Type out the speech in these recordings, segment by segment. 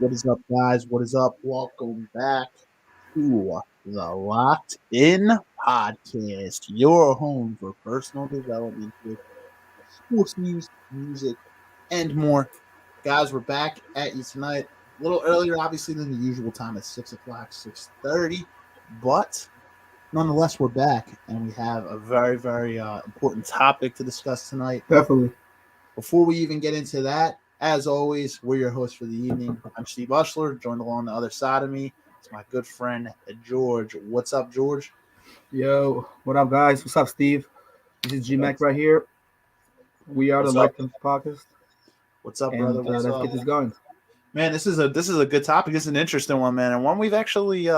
What is up, guys? What is up? Welcome back to the Locked In Podcast, your home for personal development with sports news, music, and more. Guys, we're back at you tonight. A little earlier, obviously, than the usual time at 6 o'clock, 6:30. But nonetheless, we're back, and we have a very, very important topic to discuss tonight. Definitely. Before we even get into that, as always, we're your hosts for the evening. I'm Steve Ushler, joined along the other side of me. It's my good friend, George. What's up, George? Yo, what up, guys? What's up, Steve? This is G-Mac right here. We are the Locked In Podcast. What's up, brother? What's let's up? get this going. Man, this is a good topic. This is an interesting one, man, and one we've actually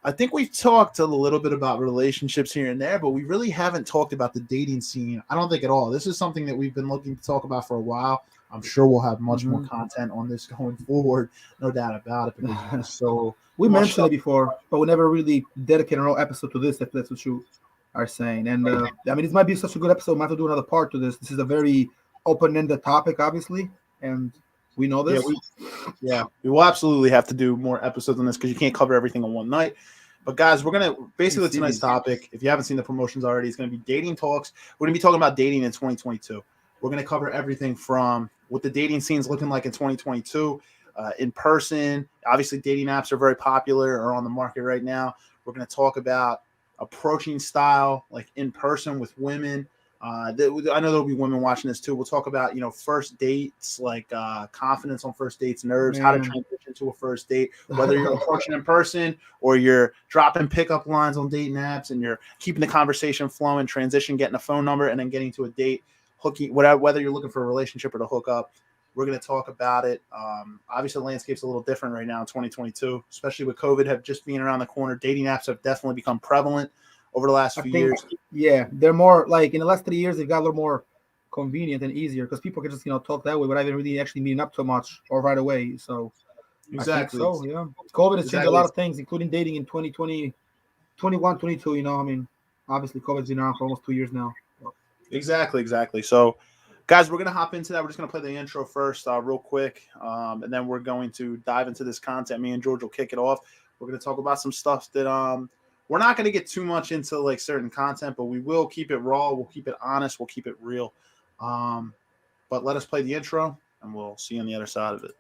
I think we've talked a little bit about relationships here and there, but we really haven't talked about the dating scene. I don't think at all. This is something that we've been looking to talk about for a while. I'm sure we'll have much more content on this going forward, no doubt about it. Because so we mentioned it before, but we never really dedicated our episode to this. If that's what you are saying, and I mean, this might be such a good episode. We might have to do another part to this. This is a very open-ended topic, obviously, and we know this. We will absolutely have to do more episodes on this because you can't cover everything in one night. But guys, we're gonna basically tonight's topic. If you haven't seen the promotions already, it's gonna be dating talks. We're gonna be talking about dating in 2022. We're gonna cover everything from what the dating scene's looking like in 2022, in person. Obviously, dating apps are very popular or on the market right now. We're gonna talk about approaching style, like in person with women. I know there'll be women watching this too. We'll talk about, first dates, like confidence on first dates, nerves, how to transition to a first date, whether you're approaching in person or you're dropping pickup lines on dating apps and you're keeping the conversation flowing, transition, getting a phone number, and then getting to a date, hooking, whether you're looking for a relationship or to hook up. We're going to talk about it. Obviously, the landscape's a little different right now in 2022, especially with COVID have just being around the corner. Dating apps have definitely become prevalent over the last few years. Yeah, they're more like in the last 3 years, they've got a little more convenient and easier because people can just talk that way without even really actually meeting up too much or right away. So exactly. So yeah, COVID has changed a lot of things, including dating in 2020, 21, 22. I mean, obviously COVID's been around for almost 2 years now. Exactly. So, guys, we're gonna hop into that. We're just gonna play the intro first, real quick, and then we're going to dive into this content. Me and George will kick it off. We're gonna talk about some stuff that we're not going to get too much into like certain content, but we will keep it raw. We'll keep it honest. We'll keep it real. But let us play the intro and we'll see you on the other side of it.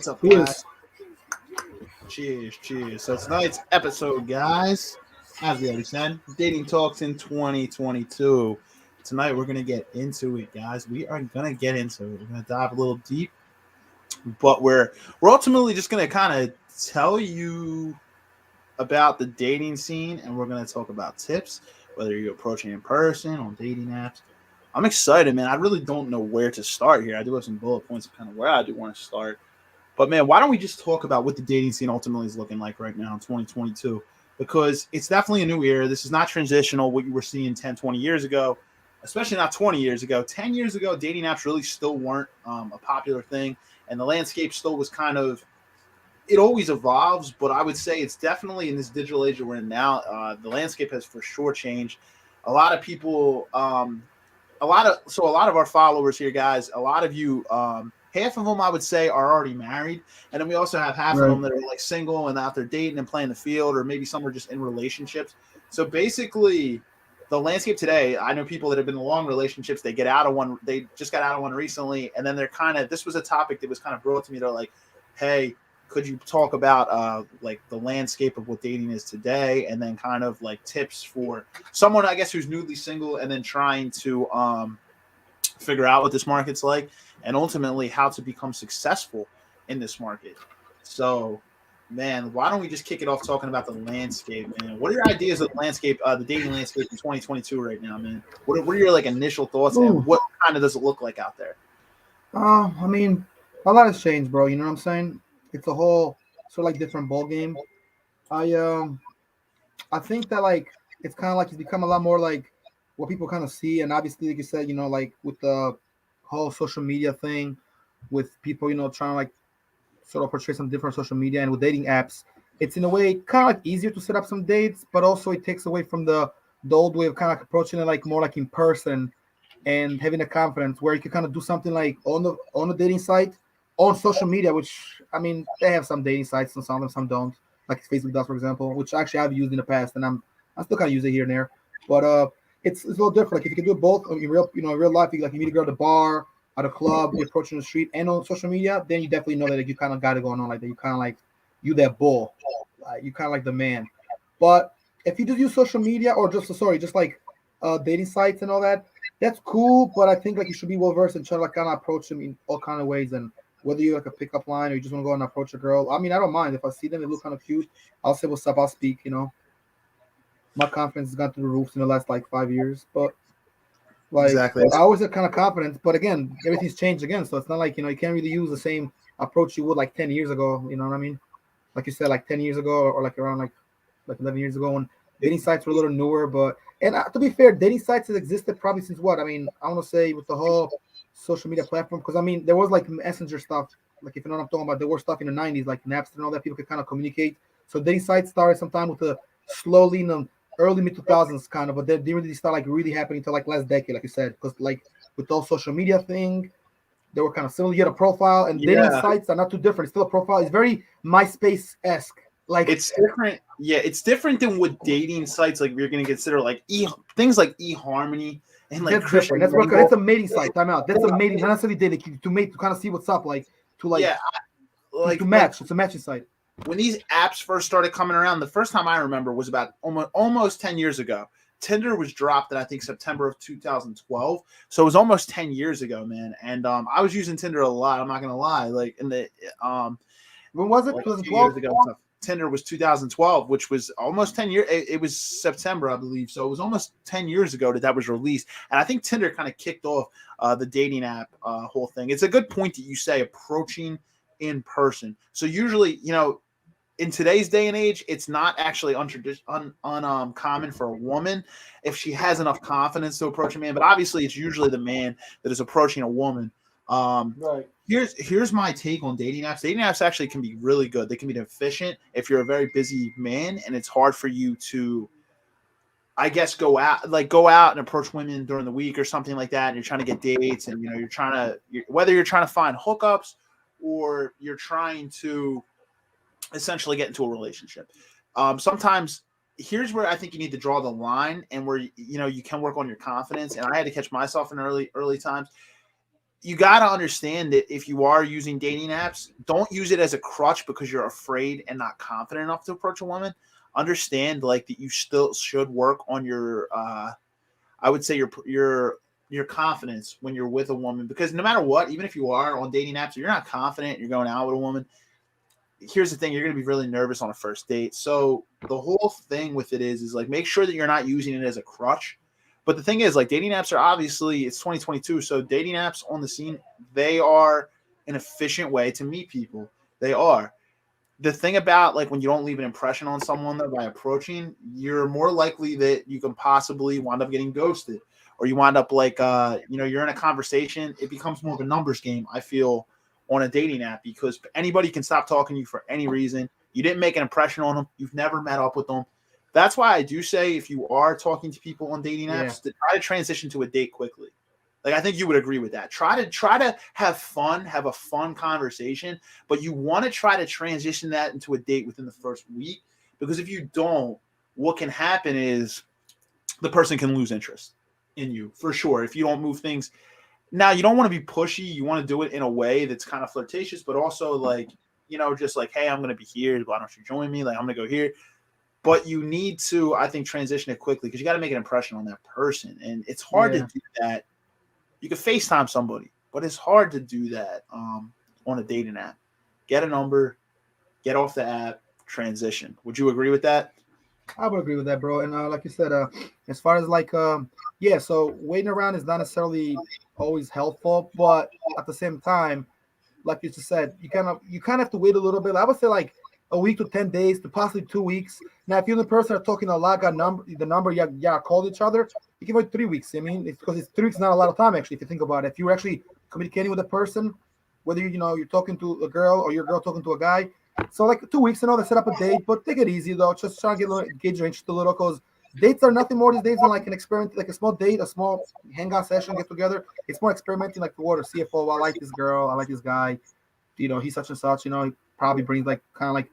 What's up, Cheers. guys? Cheers. So tonight's episode, guys, as we already said, dating talks in 2022. Tonight we're gonna get into it, guys. We are gonna get into it. We're gonna dive a little deep, but we're ultimately just gonna kind of tell you about the dating scene, and we're gonna talk about tips, whether you're approaching in person on dating apps. I'm excited, man. I really don't know where to start here. I do have some bullet points of kind of where I do want to start. But man, why don't we just talk about what the dating scene ultimately is looking like right now in 2022? Because it's definitely a new era. This is not transitional, what you were seeing 10, 20 years ago, especially not 20 years ago. 10 years ago, dating apps really still weren't a popular thing. And the landscape still was kind of, it always evolves, but I would say it's definitely in this digital age that we're in now, the landscape has for sure changed. A lot of people, a lot of our followers here, guys, a lot of you, half of them I would say are already married, and then we also have half of them that are like single and out there dating and playing the field, or maybe some are just in relationships. So basically, the landscape today, I know people that have been in long relationships. They get out of one, they just got out of one recently, and then they're kind of, this was a topic that was kind of brought to me. They're like, hey, could you talk about like the landscape of what dating is today, and then kind of like tips for someone, I guess, who's newly single and then trying to figure out what this market's like, and ultimately how to become successful in this market. So, man, why don't we just kick it off talking about the landscape, man? What are your ideas of the landscape, the dating landscape in 2022 right now, man? What are your like initial thoughts, and what kind of does it look like out there? I mean, a lot has changed, bro. You know what I'm saying? It's a whole sort of like different ball game. I think that like it's kind of like it's become a lot more like what people kind of see, and obviously, like you said, like with the whole social media thing, with people, trying to like sort of portray some different social media, and with dating apps, it's in a way kind of like easier to set up some dates, but also it takes away from the old way of kind of like approaching it like more like in person and having a confidence where you can kind of do something like on the dating site, on social media, which I mean they have some dating sites and some of them, some don't, like Facebook does, for example, which actually I've used in the past, and I still kind of use it here and there, but it's a little different. Like if you can do it both in real, in real life, you meet a girl at a bar, at a club, you're approaching the street, and on social media, then you definitely know that like, you kind of got it going on like that. You kind of like that bull, you kind of like the man. But if you just use social media or just like dating sites and all that, that's cool. But I think like you should be well versed and try to like kind of approach them in all kind of ways. And whether you like a pickup line or you just want to go and approach a girl, I mean, I don't mind if I see them, they look kind of cute. I'll say what's up. I'll speak. My confidence has gone through the roof in the last like 5 years, but like Exactly. I always had kind of confidence. But again, everything's changed again, so it's not like you can't really use the same approach you would like 10 years ago. You know what I mean? Like you said, like 10 years ago, or like around like 11 years ago when dating sites were a little newer. But and to be fair, dating sites has existed probably since what? I mean, I want to say with the whole social media platform, because I mean there was like messenger stuff. Like if you know what I'm talking about, there was stuff in the 90s like Napster and all that. People could kind of communicate. So dating sites started sometime with the slowly in the early mid 2000s kind of, but they didn't really start like really happening until like last decade, like you said, because like with those social media thing, they were kind of similar. You had a profile, and dating sites are not too different. It's still a profile. It's very MySpace-esque. Like it's different. Yeah, it's different than what dating sites like you're going to consider like things like eHarmony and like that's different. That's a mating site. Time out. That's a mating, not necessarily dating to mate, to kind of see what's up, like to like to match. It's a matching site. When these apps first started coming around, the first time I remember was about almost 10 years ago. Tinder was dropped in I think September of 2012, so it was almost 10 years ago, man. And I was using Tinder a lot. I'm not gonna lie. Like in the when was it? like 2012. years ago. Tinder was 2012, which was almost 10 years. It was September, I believe. So it was almost 10 years ago that was released. And I think Tinder kind of kicked off the dating app whole thing. It's a good point that you say approaching in person. So usually, in today's day and age, it's not actually uncommon for a woman if she has enough confidence to approach a man. But obviously, it's usually the man that is approaching a woman. Right. Here's my take on dating apps. Dating apps actually can be really good. They can be efficient if you're a very busy man and it's hard for you to, I guess, go out and approach women during the week or something like that. And you're trying to get dates, and whether you're trying to find hookups or you're trying to essentially get into a relationship. Sometimes here's where I think you need to draw the line, and where you can work on your confidence. And I had to catch myself in early times. you got to understand that if you are using dating apps, don't use it as a crutch because you're afraid and not confident enough to approach a woman. Understand like that you still should work on your I would say your confidence when you're with a woman, because no matter what, even if you are on dating apps, if you're not confident, you're going out with a woman, here's the thing, you're going to be really nervous on a first date. So the whole thing with it is like, make sure that you're not using it as a crutch. But the thing is, like, dating apps are obviously, it's 2022, so dating apps on the scene, they are an efficient way to meet people. They are. The thing about, like, when you don't leave an impression on someone though by approaching, you're more likely that you can possibly wind up getting ghosted, or you wind up like you're in a conversation, it becomes more of a numbers game, I feel, on a dating app, because anybody can stop talking to you for any reason. You didn't make an impression on them, you've never met up with them. That's why I do say, if you are talking to people on dating apps, to try to transition to a date quickly. Like, I think you would agree with that. Try to have fun, have a fun conversation, but you want to try to transition that into a date within the first week, because if you don't, what can happen is the person can lose interest in you for sure if you don't move things. Now, you don't want to be pushy. You want to do it in a way that's kind of flirtatious, but also like, just like, hey, I'm going to be here. Why don't you join me? Like, I'm going to go here. But you need to, I think, transition it quickly, because you got to make an impression on that person. And it's hard to do that. You can FaceTime somebody, but it's hard to do that on a dating app. Get a number, get off the app, transition. Would you agree with that? I would agree with that, bro. And like you said, as far as like, so waiting around is not necessarily always helpful, but at the same time, like you just said, you kind of have to wait a little bit. I would say like a week to 10 days to possibly 2 weeks. Now, if you and the person are talking a lot, got the number, called each other, you can wait 3 weeks. I mean, it's because 3 weeks is not a lot of time, actually, if you think about it. If you're actually communicating with a person, whether you're talking to a girl or your girl talking to a guy, so like 2 weeks, they set up a date, but take it easy though. Just try to gauge your interest a little, because dates are nothing more these days than like an experiment, like a small date, a small hangout session, get together. It's more experimenting, like the water. See if, I like this girl, I like this guy, he's such and such. He probably brings like kind of like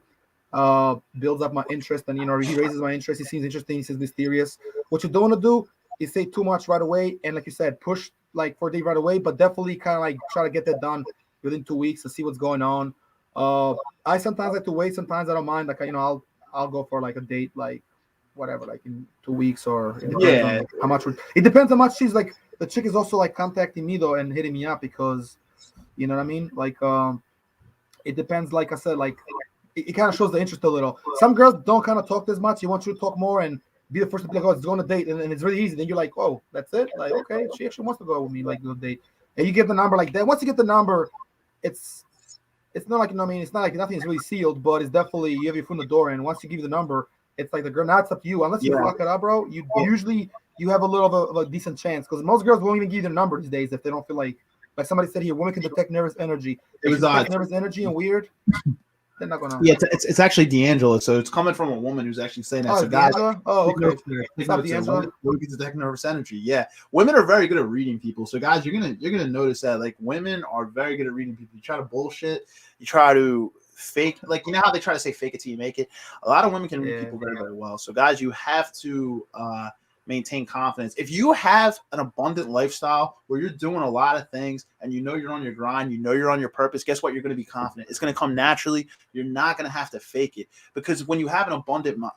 builds up my interest, and he raises my interest. He seems interesting. He seems mysterious. What you don't want to do is say too much right away, and like you said, push like for a date right away, but definitely kind of like try to get that done within 2 weeks to see what's going on. I sometimes like to wait. Sometimes I don't mind. Like I'll go for like a date, like whatever, like in 2 weeks, or it depends on like, how much. It depends how much she's like. The chick is also like contacting me though and hitting me up, because you know what I mean. Like it depends. Like I said, like it kind of shows the interest a little. Some girls don't kind of talk this much. You want you to talk more and be the first to be like, oh, let's go on a date, and it's really easy. Then you're like, oh, that's it. Like, okay, she actually wants to go with me, like, go on a date. And you give the number like that. Once you get the number, it's not like, it's not like nothing is really sealed, but it's definitely, you have your foot in the door. And once you give the number, it's like the girl, now it's up to you. Unless you fuck it up, bro, you have a little of a decent chance, because most girls won't even give you their number these days if they don't feel like somebody said here, women can detect nervous energy. If you detect nervous energy and weird, they're not gonna. Yeah, it's actually D'Angelo, so it's coming from a woman who's actually saying that. Oh, so guys, oh, okay. It's not D'Angelo. Women can detect nervous energy. Yeah, women are very good at reading people. So guys, you're gonna notice that like women are very good at reading people. You try to bullshit, you try to fake, like how they try to say fake it till you make it. A lot of women can read people very, very well. So guys, you have to maintain confidence. If you have an abundant lifestyle where you're doing a lot of things and you're on your grind, you're on your purpose, guess what? You're going to be confident. It's going to come naturally. You're not going to have to fake it, because when you have an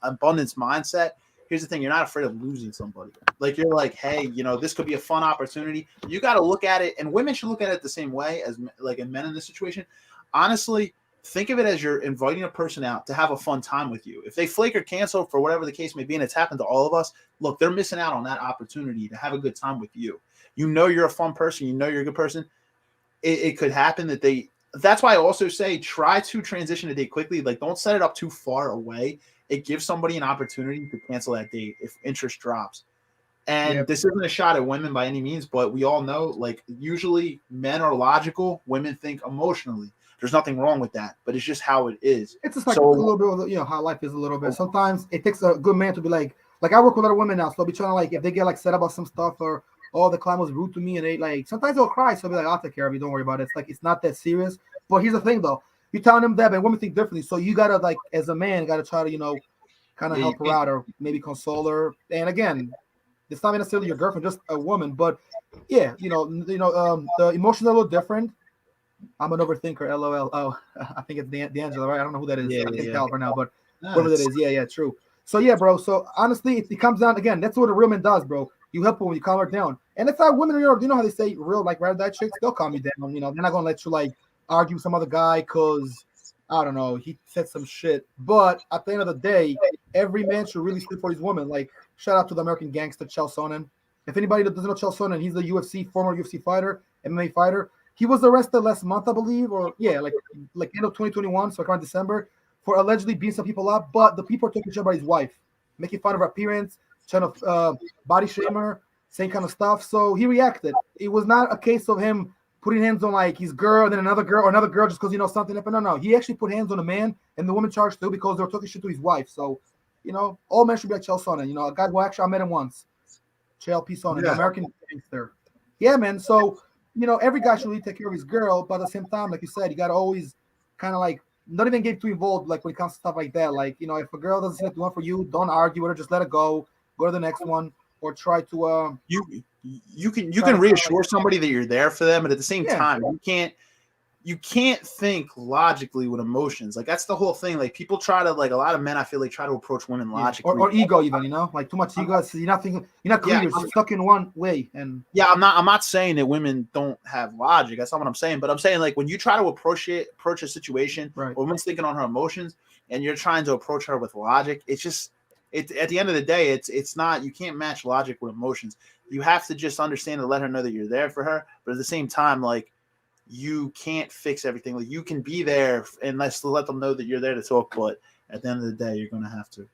abundance mindset, here's the thing, you're not afraid of losing somebody. Like, you're like, hey, this could be a fun opportunity. You got to look at it, and women should look at it the same way as like men in this situation. Honestly, think of it as you're inviting a person out to have a fun time with you. If they flake or cancel for whatever the case may be, and it's happened to all of us, look, they're missing out on that opportunity to have a good time with you. You're a fun person. You're a good person. It could happen that that's why I also say try to transition a date quickly. Like, don't set it up too far away. It gives somebody an opportunity to cancel that date if interest drops. And this isn't a shot at women by any means, but we all know, like, usually men are logical, women think emotionally. There's nothing wrong with that, but it's just how it is. It's just like a little bit of how life is a little bit. Sometimes it takes a good man to be like I work with a lot of women now, so they'll be trying to, like, if they get like set about some stuff, or the client was rude to me, and they like, sometimes they'll cry, so I'll be like, I'll take care of you, don't worry about it. It's like, it's not that serious. But here's the thing though, you're telling them that, and women think differently, so you gotta, like, as a man, gotta try to kind of help her out, or maybe console her. And again, It's not necessarily your girlfriend, just a woman. But yeah, the emotions are a little different. I'm an overthinker. LOL. Oh, I think it's D'Angelo, right? I don't know who that is. Yeah, I can't yeah. tell for now, but No, whoever that it's- is, yeah, true. So yeah, bro. So honestly, it comes down again. That's what a real man does, bro. You help her when you calm her down. And if that women, you know how they say real like ride or die chicks, they'll calm you down. You know, they're not gonna let you like argue with some other guy because I don't know he said some shit. But at the end of the day, every man should really sleep for his woman. Like shout out to the American gangster Chael Sonnen. If anybody that doesn't know Chael Sonnen, he's a former UFC fighter, MMA fighter. He was arrested last month, I believe, or yeah, like end of 2021, so around December, for allegedly beating some people up. But the people are talking shit about his wife, making fun of her appearance, trying to body shame her, same kind of stuff. So he reacted. It was not a case of him putting hands on like his girl and then another girl or another girl just because something happened. No. He actually put hands on a man and the woman charged too because they were talking shit to his wife. So, all men should be like Chael Sonnen. A guy who actually I met him once. Chael P. Sonnen, the American gangster. Yeah, man. So, every guy should really take care of his girl, but at the same time, like you said, you gotta always kind of like not even get too involved, like when it comes to stuff like that. Like, if a girl doesn't seem like the one for you, don't argue with her, just let it go to the next one, or try to you can reassure somebody that you're there for them, but at the same time, you can't think logically with emotions. Like that's the whole thing. Like people try to like a lot of men I feel like try to approach women logically. Or ego even, like too much ego. You're not thinking, you're not clear, you're just stuck in one way. And I'm not saying that women don't have logic. That's not what I'm saying. But I'm saying like when you try to approach a situation, right. a woman's thinking on her emotions and you're trying to approach her with logic, it's just at the end of the day, it's not, you can't match logic with emotions. You have to just understand and let her know that you're there for her. But at the same time, like you can't fix everything. Like you can be there and let them know that you're there to talk, but at the end of the day, you're gonna have to.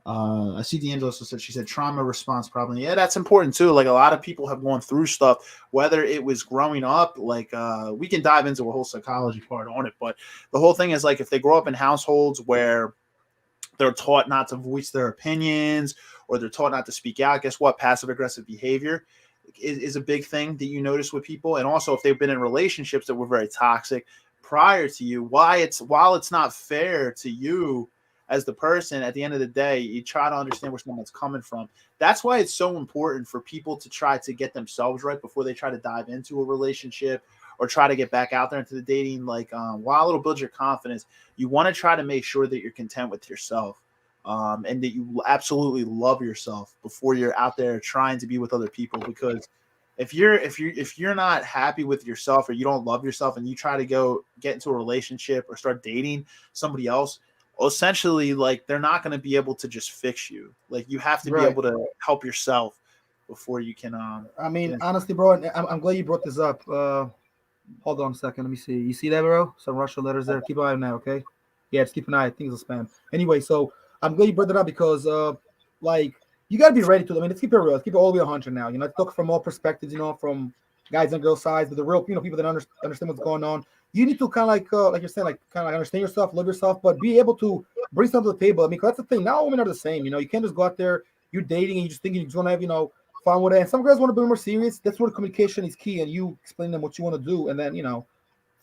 I see D'Angelo said she said trauma response problem. Yeah, that's important too. Like a lot of people have gone through stuff, whether it was growing up, like we can dive into a whole psychology part on it, but the whole thing is like if they grow up in households where they're taught not to voice their opinions or they're taught not to speak out, guess what? Passive aggressive behavior is a big thing that you notice with people. And also if they've been in relationships that were very toxic prior to you, while it's not fair to you as the person, at the end of the day, you try to understand where someone's coming from. That's why it's so important for people to try to get themselves right before they try to dive into a relationship or try to get back out there into the dating. Like while it'll build your confidence, you want to try to make sure that you're content with yourself. And that you absolutely love yourself before you're out there trying to be with other people. Because if you're not happy with yourself or you don't love yourself and you try to go get into a relationship or start dating somebody else, essentially like they're not going to be able to just fix you. Like you have to be able to help yourself before you can. I mean, honestly, bro, I'm glad you brought this up. Hold on a second. Let me see. You see that, bro? Some Russian letters there. Keep an eye on that, okay? Yeah, just keep an eye. I think it's a spam. Anyway, so I'm glad you brought that up because, like, you got to be ready to. I mean, let's keep it real. Let's keep it all the way 100 now. Let's look from all perspectives, from guys and girls' sides, but the real, people that understand what's going on. You need to kind of like you're saying, like kind of like understand yourself, love yourself, but be able to bring something to the table. I mean, 'cause that's the thing. Not all women are the same. You can't just go out there, you're dating and you just thinking you're just going to have, fun with it. And some girls want to be more serious. That's where communication is key, and you explain them what you want to do, and then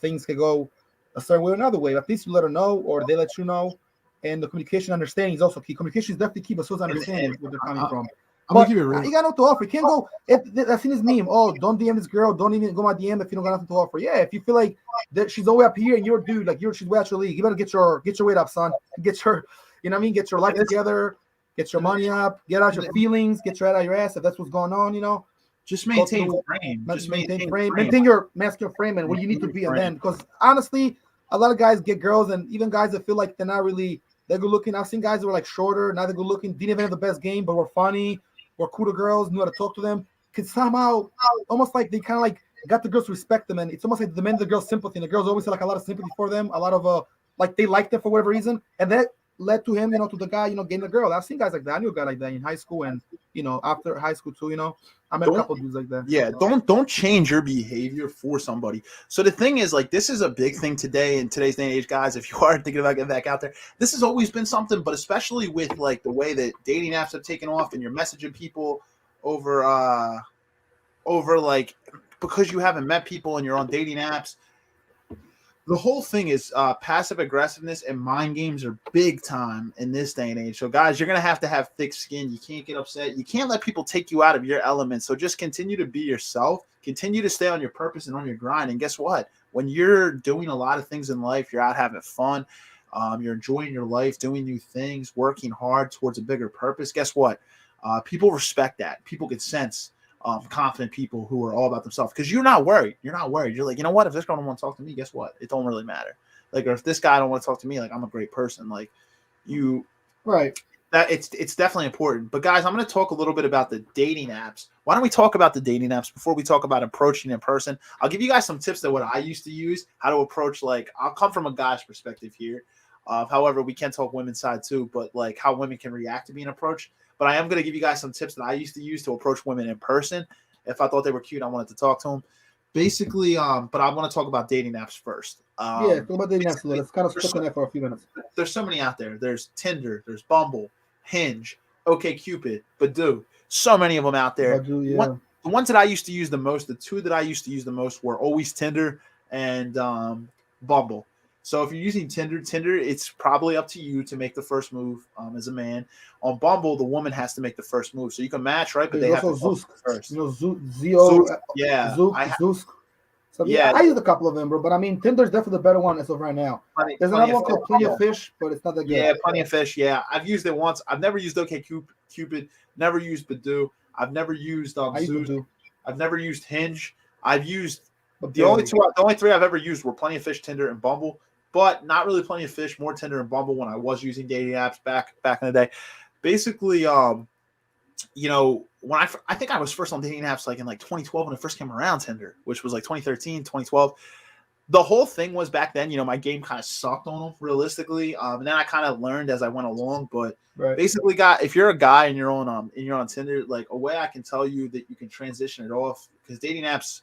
things can go a certain way or another way. At least you let her know, or they let you know. And the communication understanding is also key. Communication is definitely key, but so is understanding where they're coming from. But you got nothing to offer. You can't go. I've seen his meme. Oh, don't DM this girl. Don't even go my DM if you don't got nothing to offer. Yeah, if you feel like that she's all the way up here and you're a dude, like she's way out your league, you better get your weight up, son. Get your, Get your life together. Get your money up. Get out your feelings. Get your head out of your ass if that's what's going on. Just maintain frame. Just maintain frame. Maintain your masculine frame and where you need to be. And then, because honestly, a lot of guys get girls, and even guys that feel like they're not really that good looking. I've seen guys that were like shorter, not that good looking, didn't even have the best game, but were funny, were cool to girls, knew how to talk to them. Could somehow almost like they kind of like got the girls to respect them, and it's almost like demand the girls' sympathy. And the girls always had like a lot of sympathy for them, a lot of like they liked them for whatever reason, and that led to him, to the guy, getting the girl. I've seen guys like that. I knew a guy like that in high school and after high school too. I met a couple of dudes like that. Yeah, don't change your behavior for somebody. So the thing is, like, this is a big thing today in today's day and age, guys. If you are thinking about getting back out there, this has always been something, but especially with like the way that dating apps have taken off and you're messaging people over like because you haven't met people and you're on dating apps. the whole thing is passive aggressiveness and mind games are big time in this day and age. So, guys, you're going to have thick skin. You can't get upset. You can't let people take you out of your element. So just continue to be yourself. Continue to stay on your purpose and on your grind. And guess what? When you're doing a lot of things in life, you're out having fun. You're enjoying your life, doing new things, working hard towards a bigger purpose. Guess what? People respect that. People get sense. Confident people who are all about themselves because you're not worried. You're not worried. You're like, you know what? If this girl don't want to talk to me, guess what? It don't really matter. Like, or if this guy don't want to talk to me, like, I'm a great person. Like, you, right? That it's definitely important. But guys, I'm going to talk a little bit about the dating apps. Why don't we talk about the dating apps before we talk about approaching in person? I'll give you guys some tips that what I used to use, how to approach. Like, I'll come from a guy's perspective here. However, we can talk women's side too, but like how women can react to being approached. But I am going to give you guys some tips that I used to use to approach women in person. If I thought they were cute, I wanted to talk to them. Basically, but I want to talk about dating apps first. Talk about dating apps. Let's kind of stuck on that for a few minutes. There's so many out there. There's Tinder, there's Bumble, Hinge, OkCupid, Badoo. So many of them out there. Badoo, yeah. The ones that I used to use the most, the two that I used to use the most were always Tinder and Bumble. So if you're using Tinder, it's probably up to you to make the first move as a man. On Bumble, the woman has to make the first move. So you can match, right? But they have to Zusk first. You know, Zusk, yeah. Zusk. So, yeah, I used a couple of them, bro. But I mean, Tinder's definitely the better one as of right now. There's another one called Plenty of Fish, but it's not that good. Yeah, Plenty of Fish. Yeah, I've used it once. I've never used OkCupid. Never used Badoo. I've never used Zeus. I've never used Hinge. I've used the only three I've ever used were Plenty of Fish, Tinder, and Bumble. But not really Plenty of Fish, more Tinder and Bumble when I was using dating apps back in the day. Basically, you know, when I think I was first on dating apps like in 2012 when it first came around, Tinder, which was like 2013, 2012. The whole thing was back then, you know, my game kind of sucked on them realistically. And then I kind of learned as I went along. But basically, if you're a guy and you're on Tinder, like a way I can tell you that you can transition it off because dating apps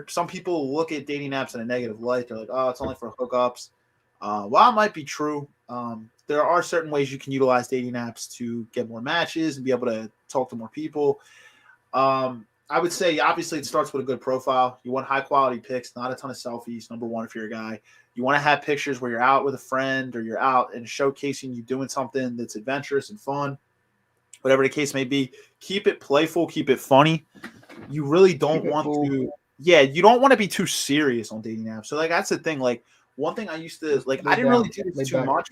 some people look at dating apps in a negative light. They're like, oh, it's only for hookups. While it might be true, there are certain ways you can utilize dating apps to get more matches and be able to talk to more people. I would say, obviously, it starts with a good profile. You want high-quality pics, not a ton of selfies, number one, if you're a guy. You want to have pictures where you're out with a friend or you're out and showcasing you doing something that's adventurous and fun, whatever the case may be. Keep it playful. Keep it funny. You really don't want to – you don't want to be too serious on dating apps. So, like, that's the thing. Like, one thing I used to – like, I didn't really do this too much,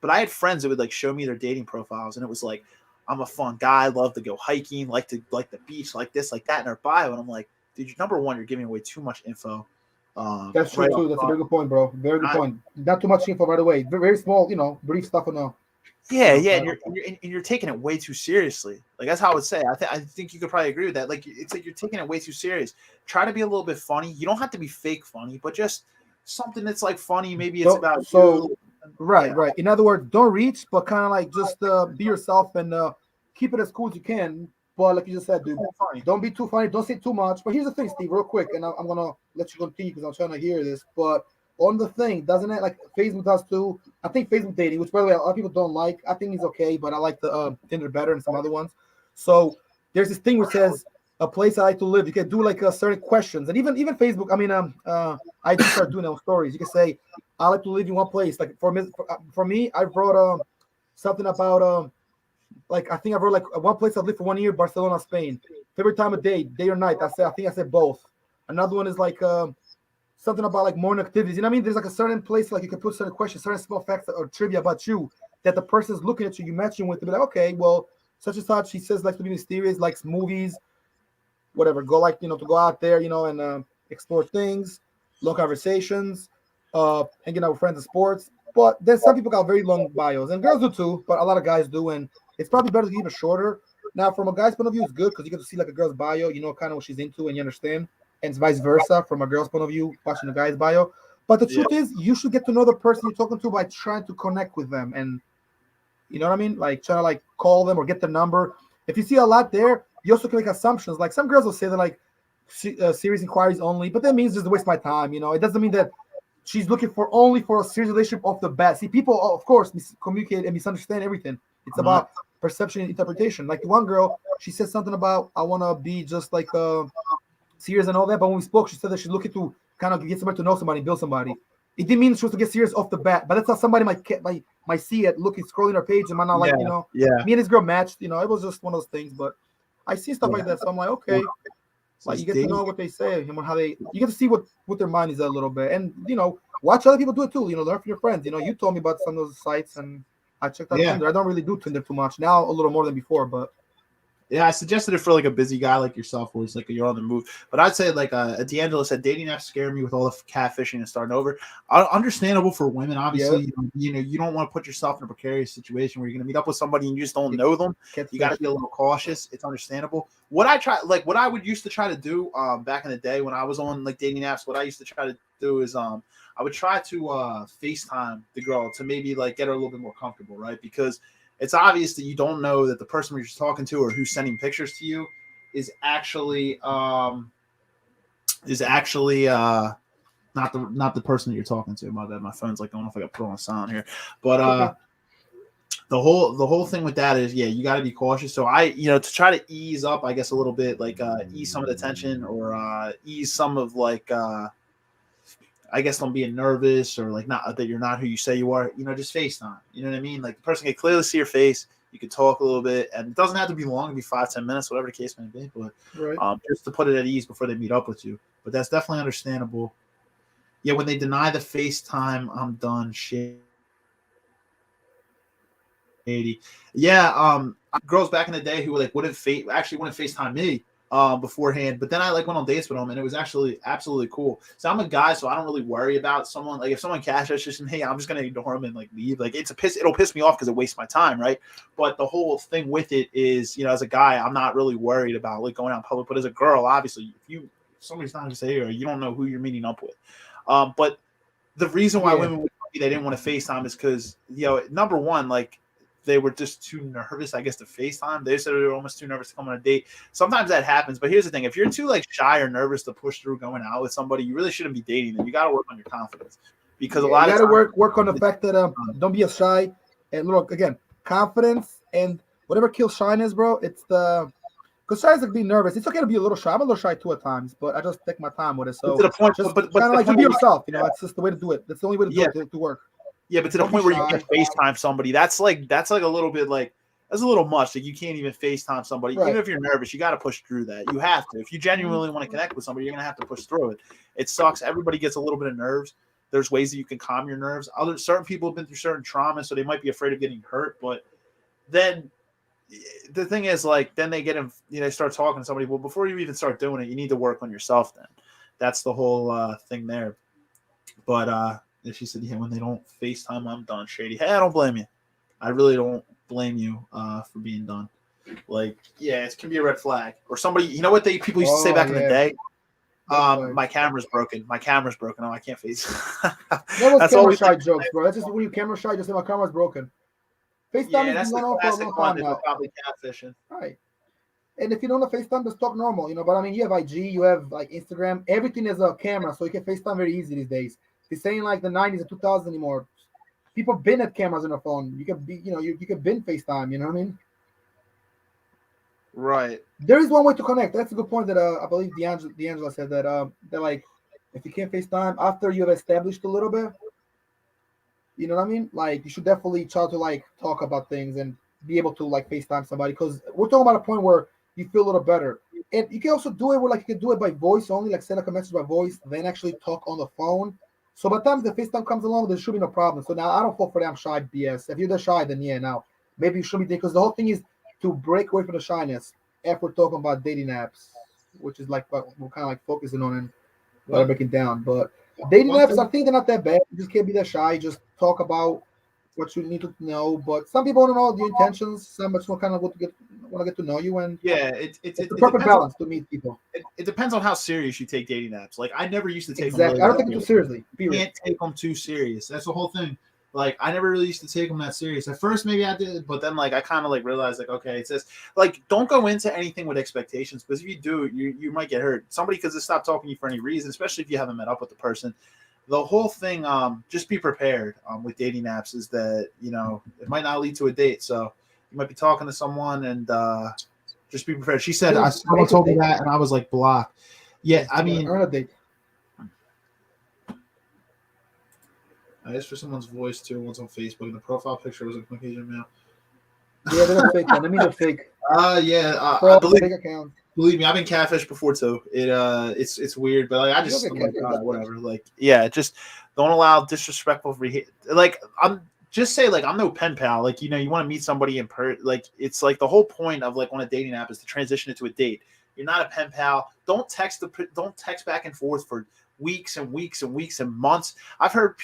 but I had friends that would, like, show me their dating profiles, and it was like, I'm a fun guy, love to go hiking, like the beach, like this, like that in our bio. And I'm like, dude, number one, you're giving away too much info. That's true, too. That's a very good point, bro. Very good point. Not too much info right away. Very small, you know, brief stuff on the. And you're taking it way too seriously. Like, that's how I would say. I think you could probably agree with that. Like, it's like you're taking it way too serious. Try to be a little bit funny. You don't have to be fake funny, but just something that's like funny. Maybe it's about you. Right. In other words, don't reach, but kind of like just be yourself and keep it as cool as you can. But like you just said, dude, don't be too funny. Don't say too much. But here's the thing, Steve, real quick, and I'm gonna let you continue because I'm trying to hear this. But on the thing, doesn't it like Facebook does too? I think Facebook dating, which by the way, a lot of people don't like. I think it's okay, but I like the Tinder better and some other ones. So there's this thing which says a place I like to live. You can do like certain questions, and even Facebook. I mean, I just start doing those stories. You can say, I like to live in one place. Like for me, I wrote something about like I think I wrote like one place I've lived for 1 year, Barcelona, Spain. Favorite time of day or night. I think I said both. Another one is like something about like morning activities. You know what I mean? There's like a certain place like you can put certain questions, certain small facts or trivia about you that the person's looking at you matching with. To be like, okay, well, such and such. He says likes to be mysterious, likes movies, whatever. Go like to go out there, and explore things, long conversations. Hanging out with friends in sports, but then some people got very long bios, and girls do too, but a lot of guys do, and it's probably better to keep it shorter. Now, from a guy's point of view, it's good because you get to see like a girl's bio, you know, kind of what she's into, and you understand, and it's vice versa from a girl's point of view, watching a guy's bio. But the truth is, you should get to know the person you're talking to by trying to connect with them, and you know what I mean, like trying to like call them or get their number. If you see a lot there, you also can make assumptions. Like some girls will say that like serious inquiries only, but that means just to waste my time. You know, it doesn't mean that she's looking only for a serious relationship off the bat. See, people, of course, miscommunicate and misunderstand everything. It's about perception and interpretation. Like the one girl, she said something about, I want to be just like serious and all that. But when we spoke, she said that she's looking to kind of get somebody to know somebody, build somebody. It didn't mean she was to get serious off the bat, but that's how somebody might see it, looking, scrolling her page, and might not like, yeah. me and this girl matched. It was just one of those things. But I see stuff like that, so I'm like, okay, like you get to know what they say and how you get to see what their mind is a little bit, and watch other people do it too. Learn from your friends. You told me about some of those sites, and I checked out Tinder. I don't really do Tinder too much now, a little more than before, but. Yeah, I suggested it for like a busy guy like yourself, where it's like you're on the move. But I'd say like D'Angelo said, dating apps scare me with all the catfishing and starting over. Understandable for women, obviously. Yeah. You don't want to put yourself in a precarious situation where you're going to meet up with somebody and you just don't know them. You got to be a little cautious. It's understandable. What I would used to try to do back in the day when I was on like dating apps, what I used to try to do is I would try to FaceTime the girl to maybe like get her a little bit more comfortable, right? Because it's obvious that you don't know that the person you're talking to or who's sending pictures to you is actually not the person that you're talking to. My bad, my phone's like going off. I got put on silent here, but the whole thing with that is you got to be cautious. So I to try to ease up, I guess a little bit, like ease some of the tension or ease some of like. I guess them being nervous or like not that you're not who you say you are, just FaceTime. You know what I mean? Like the person can clearly see your face. You can talk a little bit, and it doesn't have to be long. It can be 5-10 minutes, whatever the case may be. But just to put it at ease before they meet up with you. But that's definitely understandable. Yeah, when they deny the FaceTime, I'm done. Shady. Yeah, girls back in the day who like wouldn't FaceTime me. Beforehand, but then I like went on dates with them, and it was actually absolutely cool. So I'm a guy, so I don't really worry about someone. Like if someone catfishes me, I'm just gonna ignore them and like leave. Like it'll piss me off because it wastes my time, right? But the whole thing with it is, as a guy, I'm not really worried about like going out in public. But as a girl, obviously, if somebody's not gonna say or you don't know who you're meeting up with. But the reason why women would tell me they didn't want to FaceTime is because number one, like. They were just too nervous, I guess, to FaceTime. They said they were almost too nervous to come on a date. Sometimes that happens, but here's the thing: if you're too like shy or nervous to push through going out with somebody, you really shouldn't be dating them. You got to work on your confidence because a lot of times you got to work on the fact that don't be as shy. And look, again, confidence and whatever kills shyness, bro. It's because shy is like being nervous. It's okay to be a little shy. I'm a little shy too at times, but I just take my time with it. So to the point, just kind of like be yourself. It's just the way to do it. That's the only way to do it to work. Yeah, but to the point where you can't FaceTime somebody, that's like a little bit like that's a little much. Like you can't even FaceTime somebody, even if you're nervous. You got to push through that. You have to. If you genuinely want to connect with somebody, you're gonna have to push through it. It sucks. Everybody gets a little bit of nerves. There's ways that you can calm your nerves. Certain people have been through certain trauma, so they might be afraid of getting hurt. But then the thing is, like, then they get in. They start talking to somebody. Well, before you even start doing it, you need to work on yourself. Then that's the whole thing there. But and she said, when they don't FaceTime, I'm done, Shady. Hey, I don't blame you. I really don't blame you for being done. Like, it can be a red flag. Or somebody, you know what people used to say back in the day? My camera's broken. My camera's broken. Oh, I can't face. That was camera shy jokes, bro. That's just when you camera shy, just say my camera's broken. FaceTime is going on for a long time now. Probably catfishing. Right. And if you don't know FaceTime, just talk normal, But I mean, you have IG, you have like Instagram. Everything is a camera, so you can FaceTime very easy these days. It's saying like the 90s and 2000s anymore. People been at cameras on their phone. You could be, you could bin FaceTime. You know what I mean? Right. There is one way to connect. That's a good point that I believe D'Angelo said that like if you can't FaceTime after you have established a little bit, you know what I mean? Like you should definitely try to like talk about things and be able to like FaceTime somebody because we're talking about a point where you feel a little better. And you can also do it where like you can do it by voice only, like send like a message by voice, then actually talk on the phone. So by the time the FaceTime comes along, there should be no problem. So now I don't fall for damn shy BS. If you're that shy, then now maybe you should be there because the whole thing is to break away from the shyness. If we're talking about dating apps, which is like what we're kind of like focusing on and breaking down. But dating apps, I think they're not that bad. You just can't be that shy. Just talk about what you need to know. But some people don't know your intentions. Some just kind of want to get to know you. And it's the perfect balance to meet people. It depends on how serious you take dating apps. Like I never used to take them. Really I don't take it too seriously. You can't take them too serious. That's the whole thing. Like I never really used to take them that serious. At first, maybe I did, but then like I kind of like realized like okay, it says like don't go into anything with expectations because if you do, you might get hurt. Somebody could just stop talking to you for any reason, especially if you haven't met up with the person. The whole thing, just be prepared with dating apps is that it might not lead to a date. So you might be talking to someone and just be prepared. She said someone told me that and I was like blocked. Yeah, I mean. Earn a date. I asked for someone's voice too once on Facebook, and the profile picture was a Caucasian male. Yeah, they're fake. Man. I mean, they're fake. Yeah. I Fraud, fake accounts. believe me, I've been catfished before too. It's weird, but like I just You'll I'm get like catfished. whatever. Like yeah, just don't allow disrespectful. Like I'm just say like I'm no pen pal. Like you want to meet somebody in like it's like the whole point of like on a dating app is to transition it to a date. You're not a pen pal. Don't text back and forth for weeks and weeks and weeks and months. I've heard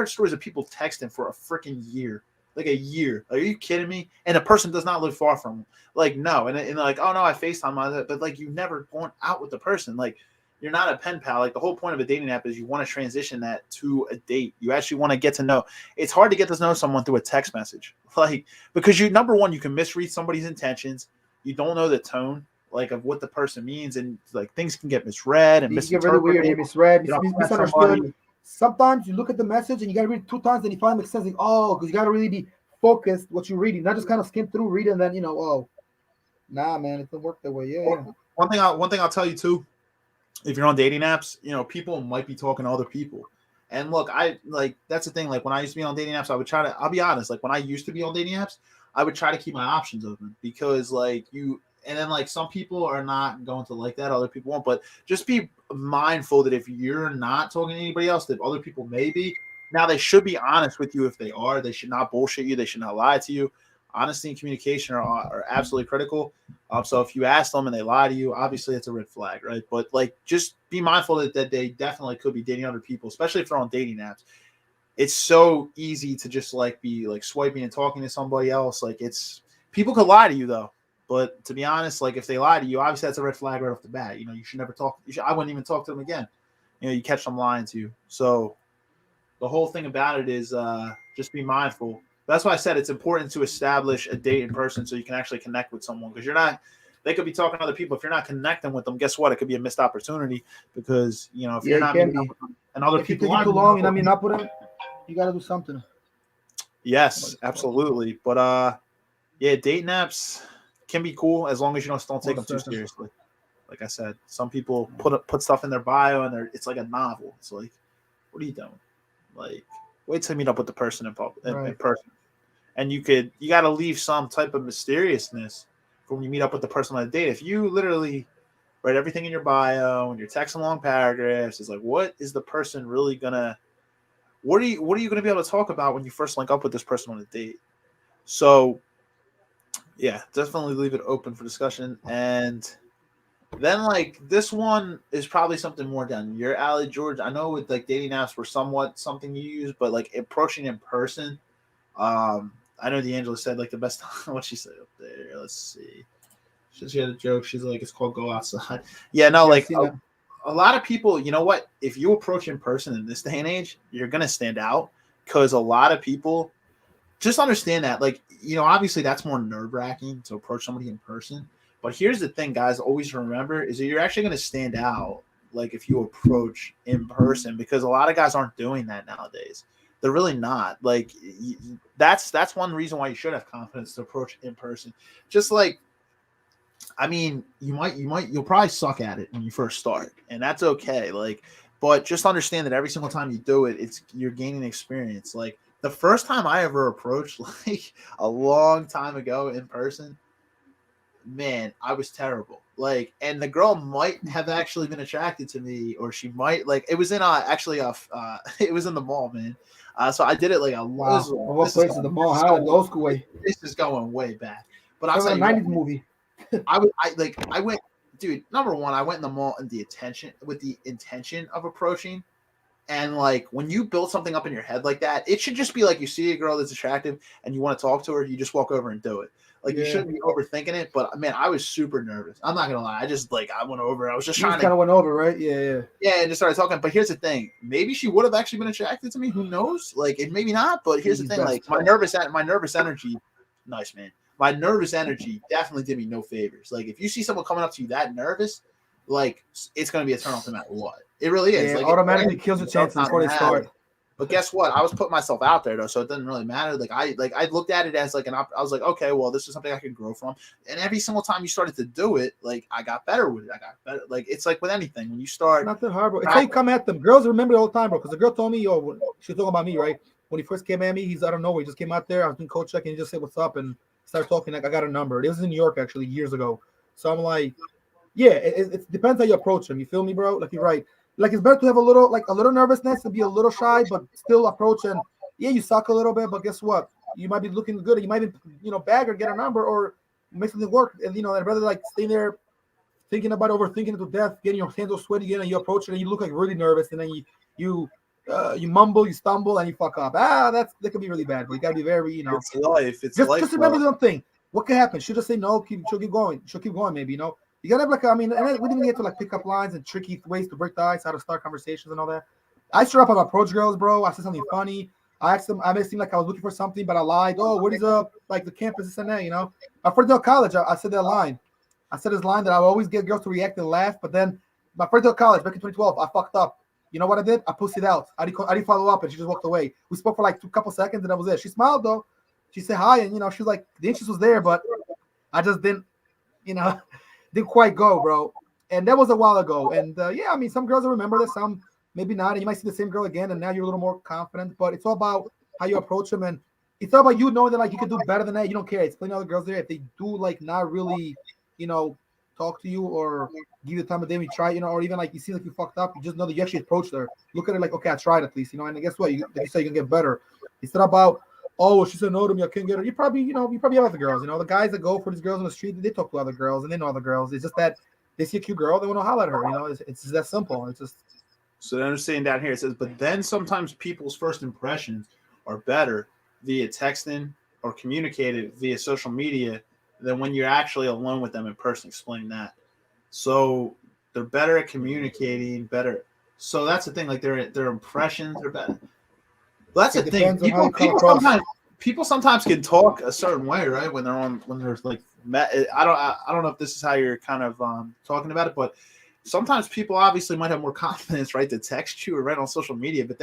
stories of people texting for a freaking year. Like a year. Are you kidding me? And a person does not live far from them. Like, no. And like, oh, no, I FaceTime on it. But, like, you've never gone out with the person. Like, you're not a pen pal. Like, the whole point of a dating app is you want to transition that to a date. You actually want to get to know. It's hard to get to know someone through a text message. Like, because number one, you can misread somebody's intentions. You don't know the tone, like, of what the person means. And, like, things can get misread and You get misinterpreted. really weird. You misread, You don't misunderstood. Sometimes you look at the message and you gotta read it 2 times, and you finally make sense. Like, oh, because you gotta really be focused what you're reading, not just kind of skim through, read, and then oh, nah, man, it doesn't work that way. Yeah. One thing I'll tell you too, if you're on dating apps, people might be talking to other people. And look, that's the thing. Like when I used to be on dating apps, I'll be honest, like when I used to be on dating apps, I would try to keep my options open because and then like some people are not going to like that, other people won't. But just be mindful that if you're not talking to anybody else, that other people may be. Now they should be honest with you if they are. They should not bullshit you. They should not lie to you. Honesty and communication are absolutely critical. So if you ask them and they lie to you, obviously it's a red flag, right? But like, just be mindful that they definitely could be dating other people, especially if they're on dating apps. It's so easy to just like be like swiping and talking to somebody else. Like people could lie to you though. But to be honest, like if they lie to you, obviously that's a red flag right off the bat. You should never talk. I wouldn't even talk to them again. You catch them lying to you. So the whole thing about it is just be mindful. That's why I said it's important to establish a date in person so you can actually connect with someone because they could be talking to other people. If you're not connecting with them, guess what? It could be a missed opportunity because, if you're not meeting up with them and other people aren't. If you take too long and not put them, you got to do something. Yes, absolutely. But yeah, dating apps can be cool as long as you don't take them too seriously. Like I said, some people put stuff in their bio and it's like a novel. It's like, what are you doing? Like, wait till you meet up with the person in person. And you got to leave some type of mysteriousness for when you meet up with the person on a date. If you literally write everything in your bio and you're texting long paragraphs, it's like, what is the person really gonna? What are you gonna be able to talk about when you first link up with this person on a date? So, yeah, definitely leave it open for discussion. And then like this one is probably something more down your alley, George. I know with like dating apps were somewhat something you use, but like approaching in person. I know D'Angelo said like the best time. What she said up there? Let's see. She had a joke. She's like, it's called go outside. Yeah, no, like a lot of people. You know what? If you approach in person in this day and age, you're gonna stand out because a lot of people just understand that. Like obviously that's more nerve wracking to approach somebody in person. But here's the thing, guys. Always remember is that you're actually gonna stand out. Like if you approach in person, because a lot of guys aren't doing that nowadays. They're really not. Like that's one reason why you should have confidence to approach in person. Just like, I mean, you'll probably suck at it when you first start, and that's okay. Like, but just understand that every single time you do it, you're gaining experience. Like the first time I ever approached, like a long time ago in person, man, I was terrible. Like, and the girl might have actually been attracted to me, or she might like. It was in it was in the mall, man. So I did it like a wow. What place is the mall? How the old school way? This is going way back. But I'll tell you, 90s movie. I went, dude. Number one, I went in the mall with the intention of approaching. And like when you build something up in your head like that, it should just be like you see a girl that's attractive and you want to talk to her, you just walk over and do it. Like you shouldn't be overthinking it. But man, I was super nervous. I'm not gonna lie. I went over. I was just trying to kind of went over, right? Yeah, and just started talking. But here's the thing: maybe she would have actually been attracted to me. Who knows? Like, it maybe not. But here's the thing: like my nervous energy, nice man. My nervous energy definitely did me no favors. Like if you see someone coming up to you that nervous, like it's gonna be a turn off no matter what. It really is. Yeah, like automatically kills the chances before they start. But guess what? I was putting myself out there though, so it doesn't really matter. I looked at it as like I was like, okay, well, this is something I can grow from. And every single time you started to do it, like I got better with it. I got better. Like it's like with anything when you start. Not that hard, bro. It's how you come at them. Girls remember it all the time, bro. Because the girl told me, yo, she was talking about me, right? When he first came at me, he's out of nowhere. He just came out there. I was doing coach check, and he just said, "What's up?" and started talking. Like I got a number. It was in New York actually years ago. So I'm like, yeah, it depends how you approach him. You feel me, bro? Like you're right. Like it's better to have a little nervousness and be a little shy, but still approach. And yeah, you suck a little bit, but guess what? You might be looking good. You might even bag or get a number or make something work. And I'd rather like stay there thinking about overthinking it to death, getting your hands all sweaty again, and you approach it and you look like really nervous, and then you mumble, you stumble, and you fuck up. That could be really bad. But you gotta be very, It's life. It's just life. Just remember one thing. What can happen? She'll just say no. She'll keep going. She'll keep going. Maybe You gotta have and we didn't get to like pick up lines and tricky ways to break the ice, how to start conversations and all that. I straight up about approach girls, bro. I said something funny. I asked them. I made it seem like I was looking for something, but I lied. Oh, what is like the campus this and that? My first day of college, I said that line. I said this line that I always get girls to react and laugh, but then my first day of college back in 2012, I fucked up. You know what I did? I pussied out. I didn't follow up, and she just walked away. We spoke for like a couple seconds, and that was it. She smiled though. She said hi, and she was like the interest was there, but I just didn't, didn't quite go, bro. And that was a while ago. And some girls will remember this, some maybe not. And you might see the same girl again, and now you're a little more confident. But it's all about how you approach them, and it's all about you knowing that like you can do better than that. You don't care. It's plenty of other girls there if they do like not really, talk to you or give you the time of day when you try, or even like you see like you fucked up, you just know that you actually approached her. Look at it like, okay, I tried at least, and guess what? Like you say, you can get better. It's not about, oh, she said no to me, I can't get her. You probably have other girls, the guys that go for these girls on the street, they talk to other girls and they know other girls. It's just that they see a cute girl, they want to holler at her, it's just that simple. It's just. So then I'm saying down here, it says, but then sometimes people's first impressions are better via texting or communicated via social media than when you're actually alone with them in person. Explain that. So they're better at communicating, better. So that's the thing. Like their impressions are better. Well, that's the thing. People sometimes can talk a certain way, right? When there's like, I don't know if this is how you're kind of talking about it, but sometimes people obviously might have more confidence, right, to text you or write on social media. But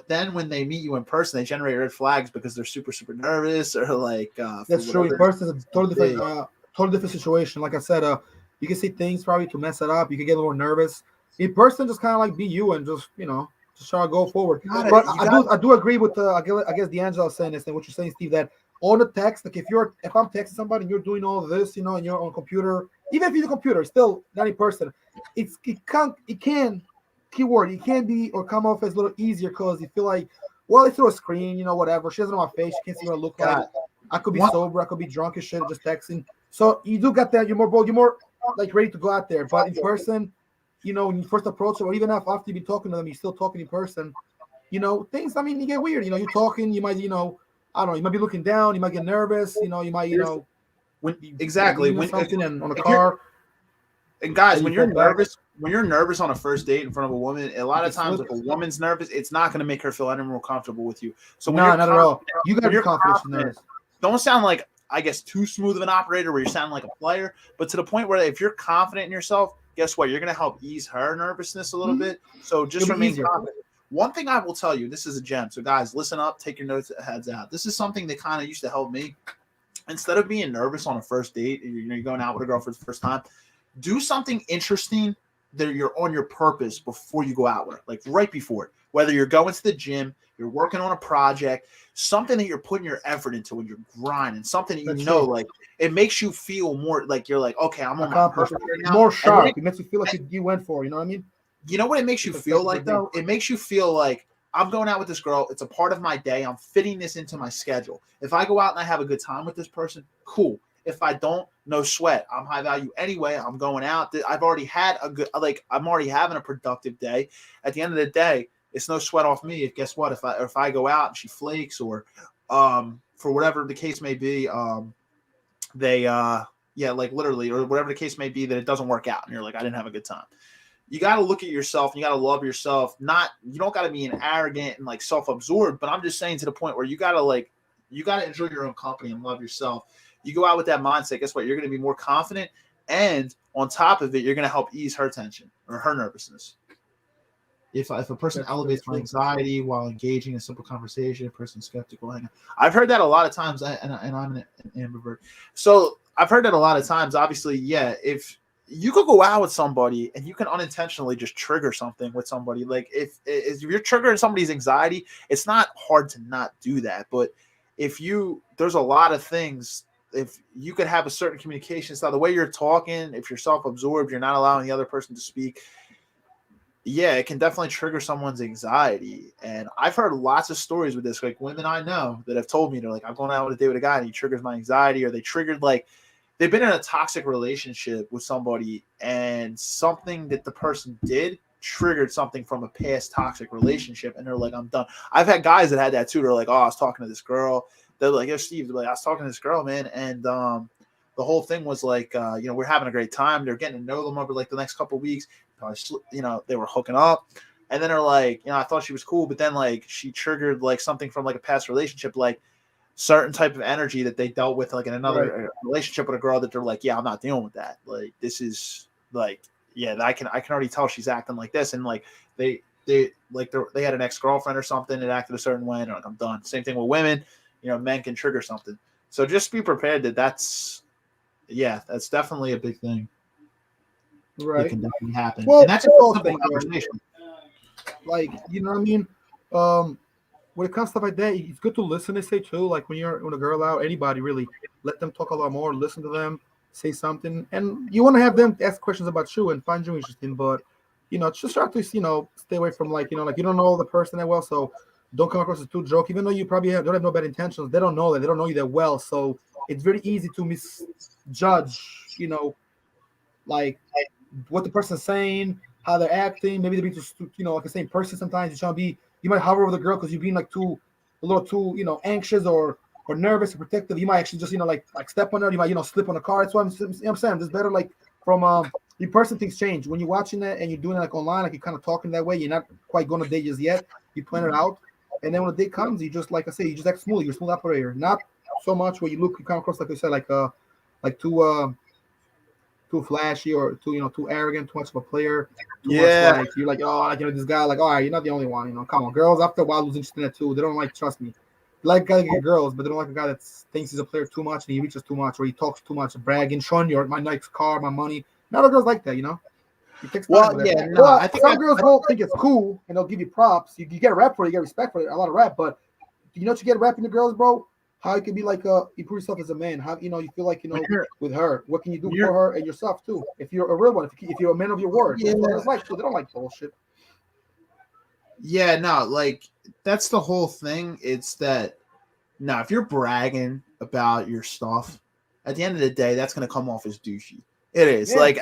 then when they meet you in person, they generate red flags because they're super, super nervous or like. That's true. In person, it's a totally different situation. Like I said, you can say things probably to mess it up. You can get a little nervous. In person, just kind of like be you and just just try to go forward. But I do agree with I guess D'Angelo was saying this and what you're saying, Steve, that on the text, like if I'm texting somebody and you're doing all of this, and you're on computer, even if you're on computer, still not in person. It can keyword, it can be or come off as a little easier because you feel like, well, it's through a screen, whatever. She doesn't know my face, she can't see what I look like. I could be sober, I could be drunk as shit, just texting. So you do get that, you're more bold, you're more like ready to go out there. But in person, when you first approach them, or even after you've been talking to them, you're still talking in person, things, you get weird. You're talking, you might, I don't know, you might be looking down, you might get nervous, you might, exactly when something on a car. And guys, when you're nervous on a first date in front of a woman, a lot of times if a woman's nervous, it's not going to make her feel any more comfortable with you. So when not at all. You got to be confident. Don't sound like, I guess, too smooth of an operator where you sound like a player, but to the point where if you're confident in yourself, guess what? You're going to help ease her nervousness a little bit. So just remain confident. One thing I will tell you, this is a gem. So guys, listen up, take your notes, heads out. This is something that kind of used to help me. Instead of being nervous on a first date, you're going out with a girl for the first time, do something interesting that you're on your purpose before you go out with, like right before it. Whether you're going to the gym, you're working on a project, something that you're putting your effort into when you're grinding, something that like it makes you feel more like you're like, okay, I'm on my purpose right now. More sharp. It makes you feel like you went for, you know what I mean? You know what it makes you feel like though? It makes you feel like I'm going out with this girl. It's a part of my day. I'm fitting this into my schedule. If I go out and I have a good time with this person, cool. If I don't, no sweat. I'm high value anyway. I'm going out. I'm already having a productive day. At the end of the day, it's no sweat off me. Guess what? If I go out and she flakes or for whatever the case may be, like literally, or whatever the case may be, that it doesn't work out and you're like, I didn't have a good time. You got to look at yourself and you got to love yourself. You don't got to be an arrogant and like self-absorbed, but I'm just saying to the point where you got to enjoy your own company and love yourself. You go out with that mindset, guess what? You're going to be more confident, and on top of it, you're going to help ease her tension or her nervousness. if a person That's elevates my true. anxiety while engaging in simple conversation, a person skeptical. I've heard that a lot of times, and I'm an ambivert. So I've heard that a lot of times. Obviously, yeah, if you could go out with somebody and you can unintentionally just trigger something with somebody, like if you're triggering somebody's anxiety, it's not hard to not do that. But there's a lot of things. If you could have a certain communication style, the way you're talking, if you're self-absorbed, you're not allowing the other person to speak. Yeah, it can definitely trigger someone's anxiety. And I've heard lots of stories with this, like women I know that have told me, they're like, I'm going out with a date with a guy and he triggers my anxiety, or they triggered, like, they've been in a toxic relationship with somebody and something that the person did triggered something from a past toxic relationship. And they're like, I'm done. I've had guys that had that too. They're like, oh, I was talking to this girl. They're like, yo, Steve, they're like, I was talking to this girl, man. And, the whole thing was like, we're having a great time. They're getting to know them over like the next couple of weeks. They were hooking up, and then they're like, I thought she was cool, but then like she triggered like something from like a past relationship, like certain type of energy that they dealt with like in another relationship with a girl, that they're like, yeah, I'm not dealing with that. Like, this is like, yeah, I can already tell she's acting like this, and like they had an ex-girlfriend or something that acted a certain way, and like, I'm done. Same thing with women, men can trigger something. So just be prepared that's definitely a big thing. Right. It can definitely happen. Well, and that's a whole simple thing, conversation. Like, you know what I mean? When it comes to stuff like that, it's good to listen. They say too, like when you're with a girl out, anybody really, let them talk a lot more, listen to them, say something, and you want to have them ask questions about you and find you interesting. But just try to stay away from like you don't know the person that well, so don't come across as too joke. Even though you probably don't have no bad intentions, they don't know that, they don't know you that well, so it's very easy to misjudge. Like what the person's saying, how they're acting. Maybe they be just like the same person. Sometimes you're trying to be, you might hover over the girl because you're being like a little too anxious or nervous or protective. You might actually just like step on her. You might slip on the car. That's what I'm saying. It's better like from the person, things change when you're watching that and you're doing it like online, like you're kind of talking that way. You're not quite going to date just yet. You plan it out, and then when the date comes, you just like I say, you just act smooth. You're a smooth operator, not so much where you come across like I said like too flashy or too arrogant, too much of a player, too much like you're like, oh, like this guy, like, all right, you're not the only one, come on. Girls after a while lose interest in that too. They don't like, trust me. They like girls, but they don't like a guy that thinks he's a player too much and he reaches too much or he talks too much, bragging, showing you my nice car, my money. Not all girls like that, It takes time for that. I think some girls won't think it's cool and they'll give you props. You get a rap for it, you get respect for it, a lot of rap, but what you get rapping the girls, bro? How you can be like you prove yourself as a man. How you feel like with her. What can you do for her and yourself too? If you're a real one, if you're a man of your word, that's what it's like too. They don't like bullshit. Yeah, no, like that's the whole thing. It's that now if you're bragging about your stuff, at the end of the day, that's gonna come off as douchey. It is like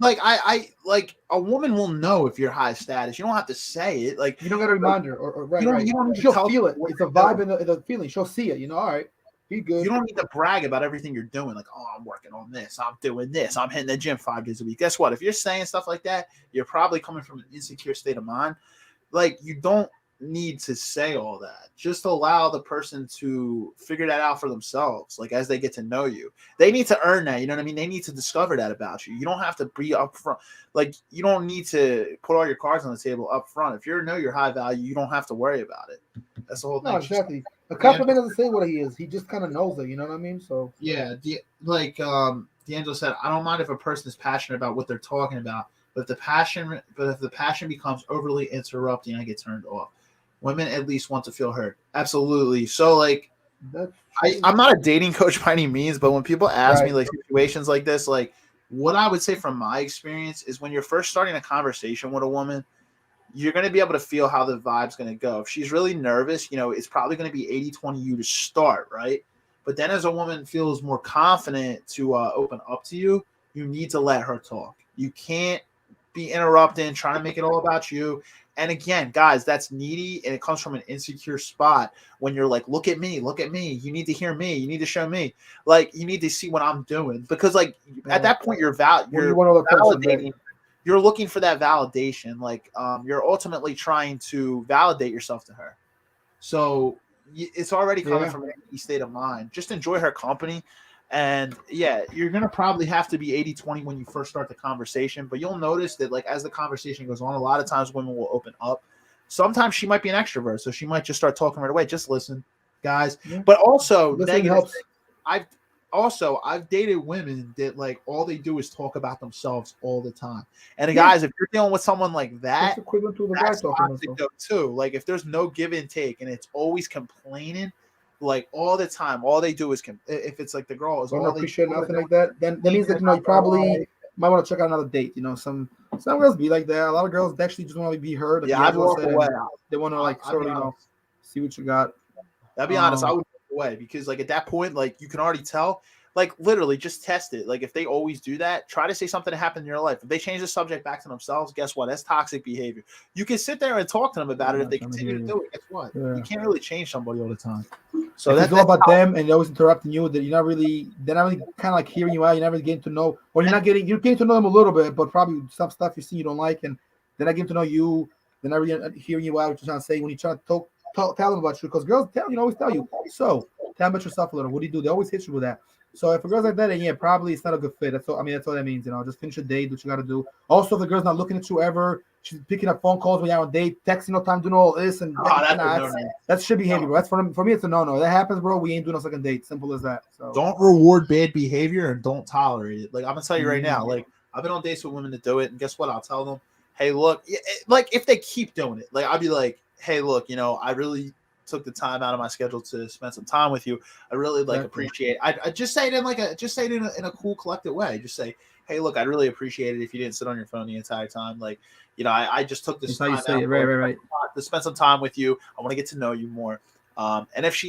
I like a woman will know if you're high status. You don't have to say it. Like you don't got to remind her or right. You don't need to She'll feel it. It's a vibe and the feeling. She'll see it. All right, be good. You don't need to brag about everything you're doing. Like, oh, I'm working on this. I'm doing this. I'm hitting the gym 5 days a week. Guess what? If you're saying stuff like that, you're probably coming from an insecure state of mind. Like, you don't need to say all that. Just allow the person to figure that out for themselves. Like, as they get to know you, they need to earn that. You know what I mean? They need to discover that about you. You don't have to be upfront. Like, you don't need to put all your cards on the table up front. If you know you're high value, you don't have to worry about it. That's the whole thing. No, exactly. A compliment doesn't say what he is. He just kind of knows it. You know what I mean? So yeah, D'Angelo said, I don't mind if a person is passionate about what they're talking about, but if the passion becomes overly interrupting, I get turned off. Women at least want to feel heard. Absolutely. So like, I'm not a dating coach by any means, but when people ask me like situations like this, like what I would say from my experience is when you're first starting a conversation with a woman, you're going to be able to feel how the vibe's going to go. If she's really nervous, it's probably going to be 80-20 you to start, right? But then as a woman feels more confident to open up to you, you need to let her talk. You can't be interrupting, trying to make it all about you. And again, guys, that's needy, and it comes from an insecure spot when you're like, look at me. You need to hear me. You need to show me. Like, you need to see what I'm doing. Because, like, at that point, you're validating. You're looking for that validation. Like, you're ultimately trying to validate yourself to her. So it's already coming from an empty state of mind. Just enjoy her company. And yeah, you're going to probably have to be 80-20 when you first start the conversation. But you'll notice that like as the conversation goes on, a lot of times women will open up. Sometimes she might be an extrovert, so she might just start talking right away. Just listen, guys. Yeah. But also Listening helps. I've dated women that like all they do is talk about themselves all the time. And guys, if you're dealing with someone like that, That's equivalent to the guy that's talking toxic about though too. Like if there's no give and take and it's always complaining, like all the time, all they do is if it's like the girl is don't all they appreciate do, nothing like that, then that means that you probably might want to check out another date. Some girls be like that. A lot of girls actually just want to be heard. Like yeah, I'd walk away. They want to like sort of see what you got. I'll be honest, I would walk away because like at that point, like you can already tell. Like literally, just test it. Like if they always do that, try to say something that happened in your life. If they change the subject back to themselves, guess what? That's toxic behavior. You can sit there and talk to them about it if they continue to do it. Guess what? You can't really change somebody all the time. So that's all about them, and they're always interrupting you. That they're not really kind of like hearing you out. You're not really getting to know, or you're getting to know them a little bit, but probably some stuff you see you don't like, and they're not getting to know you. They're not really hearing you out. What you're trying to say when you try to tell them about you, because girls always tell you. So tell them about yourself a little. What do you do? They always hit you with that. So if a girl's like that, then yeah, probably it's not a good fit. That's all. I mean, that's all that means. Just finish a date. Do what you got to do. Also, if the girl's not looking at you ever, she's picking up phone calls when you're on a date, texting no time, doing all this, and that's shit behavior, bro. That's for me. It's a no. That happens, bro. We ain't doing a second date. Simple as that. So don't reward bad behavior and don't tolerate it. Like I'm gonna tell you right now. Like I've been on dates with women that do it, and guess what? I'll tell them, hey, look, like if they keep doing it, like I'll be like, hey, look, I really took the time out of my schedule to spend some time with you. I really appreciate. I just say it in a cool, collected way. Just say, hey, look, I'd really appreciate it if you didn't sit on your phone the entire time. Like, I just took this time out to spend some time with you. I want to get to know you more. And if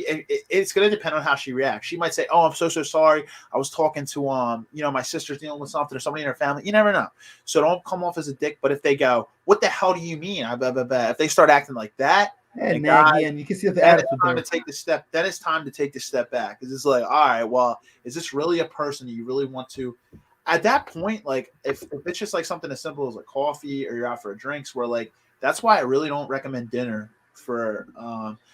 it's going to depend on how she reacts. She might say, oh, I'm so sorry. I was talking to, my sister's dealing with something or somebody in her family. You never know. So don't come off as a dick. But if they go, what the hell do you mean? If they start acting like that, and you can see the attitude there. Then it's time to take the step back. Because it's like, all right, well, is this really a person that you really want to? At that point, like if it's just like something as simple as like coffee or you're out for drinks, where like that's why I really don't recommend dinner for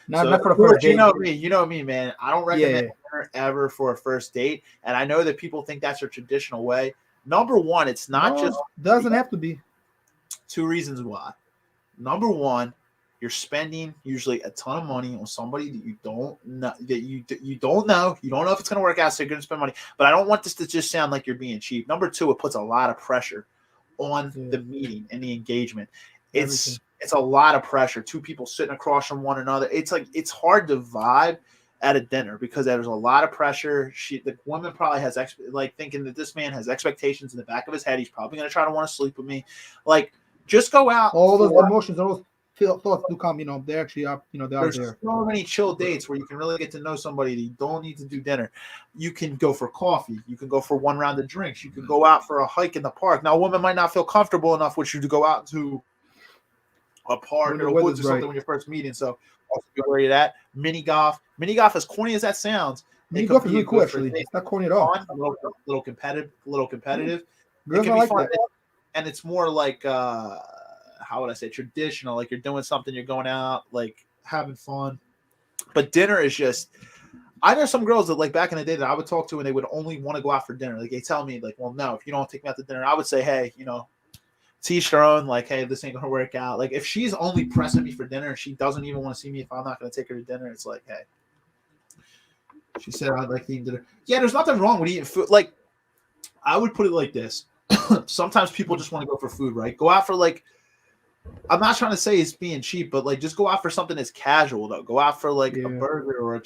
not for the first date. You know me, man. I don't recommend dinner ever for a first date, and I know that people think that's a traditional way. Number one, it's not doesn't have to be. Two reasons why. Number one, you're spending usually a ton of money on somebody that you don't know, you don't know. You don't know if it's going to work out, so you're going to spend money. But I don't want this to just sound like you're being cheap. Number two, it puts a lot of pressure on the meeting and the engagement. It's a lot of pressure. Two people sitting across from one another. It's like it's hard to vibe at a dinner because there's a lot of pressure. The woman probably has thinking that this man has expectations in the back of his head. He's probably going to try to want to sleep with me. Like, just go out. All those emotions, all those thoughts do come. They're actually up. They're there's there. So many chill dates where you can really get to know somebody. That you don't need to do dinner. You can go for coffee. You can go for one round of drinks. You can go out for a hike in the park. Now, a woman might not feel comfortable enough with you to go out to a park or a woods or something when you're first meeting. So also be where you're at. Mini golf, as corny as that sounds, mini golf is really cool. Actually, it's not corny at all. Fun, a little competitive. Girls it can be fun, and it's more like how would I say traditional? Like you're doing something, you're going out, like having fun. But dinner is just. I know some girls that like back in the day that I would talk to, and they would only want to go out for dinner. Like they tell me, like, well, no, if you don't take me out to dinner, I would say, hey, teach their own, like, hey, this ain't gonna work out. Like, if she's only pressing me for dinner and she doesn't even want to see me if I'm not gonna take her to dinner, it's like, hey, she said I'd like to eat dinner. Yeah, there's nothing wrong with eating food. Like, I would put it like this: sometimes people just want to go for food, right? Go out for like, I'm not trying to say it's being cheap, but like, just go out for something that's casual. Though, go out for like a burger or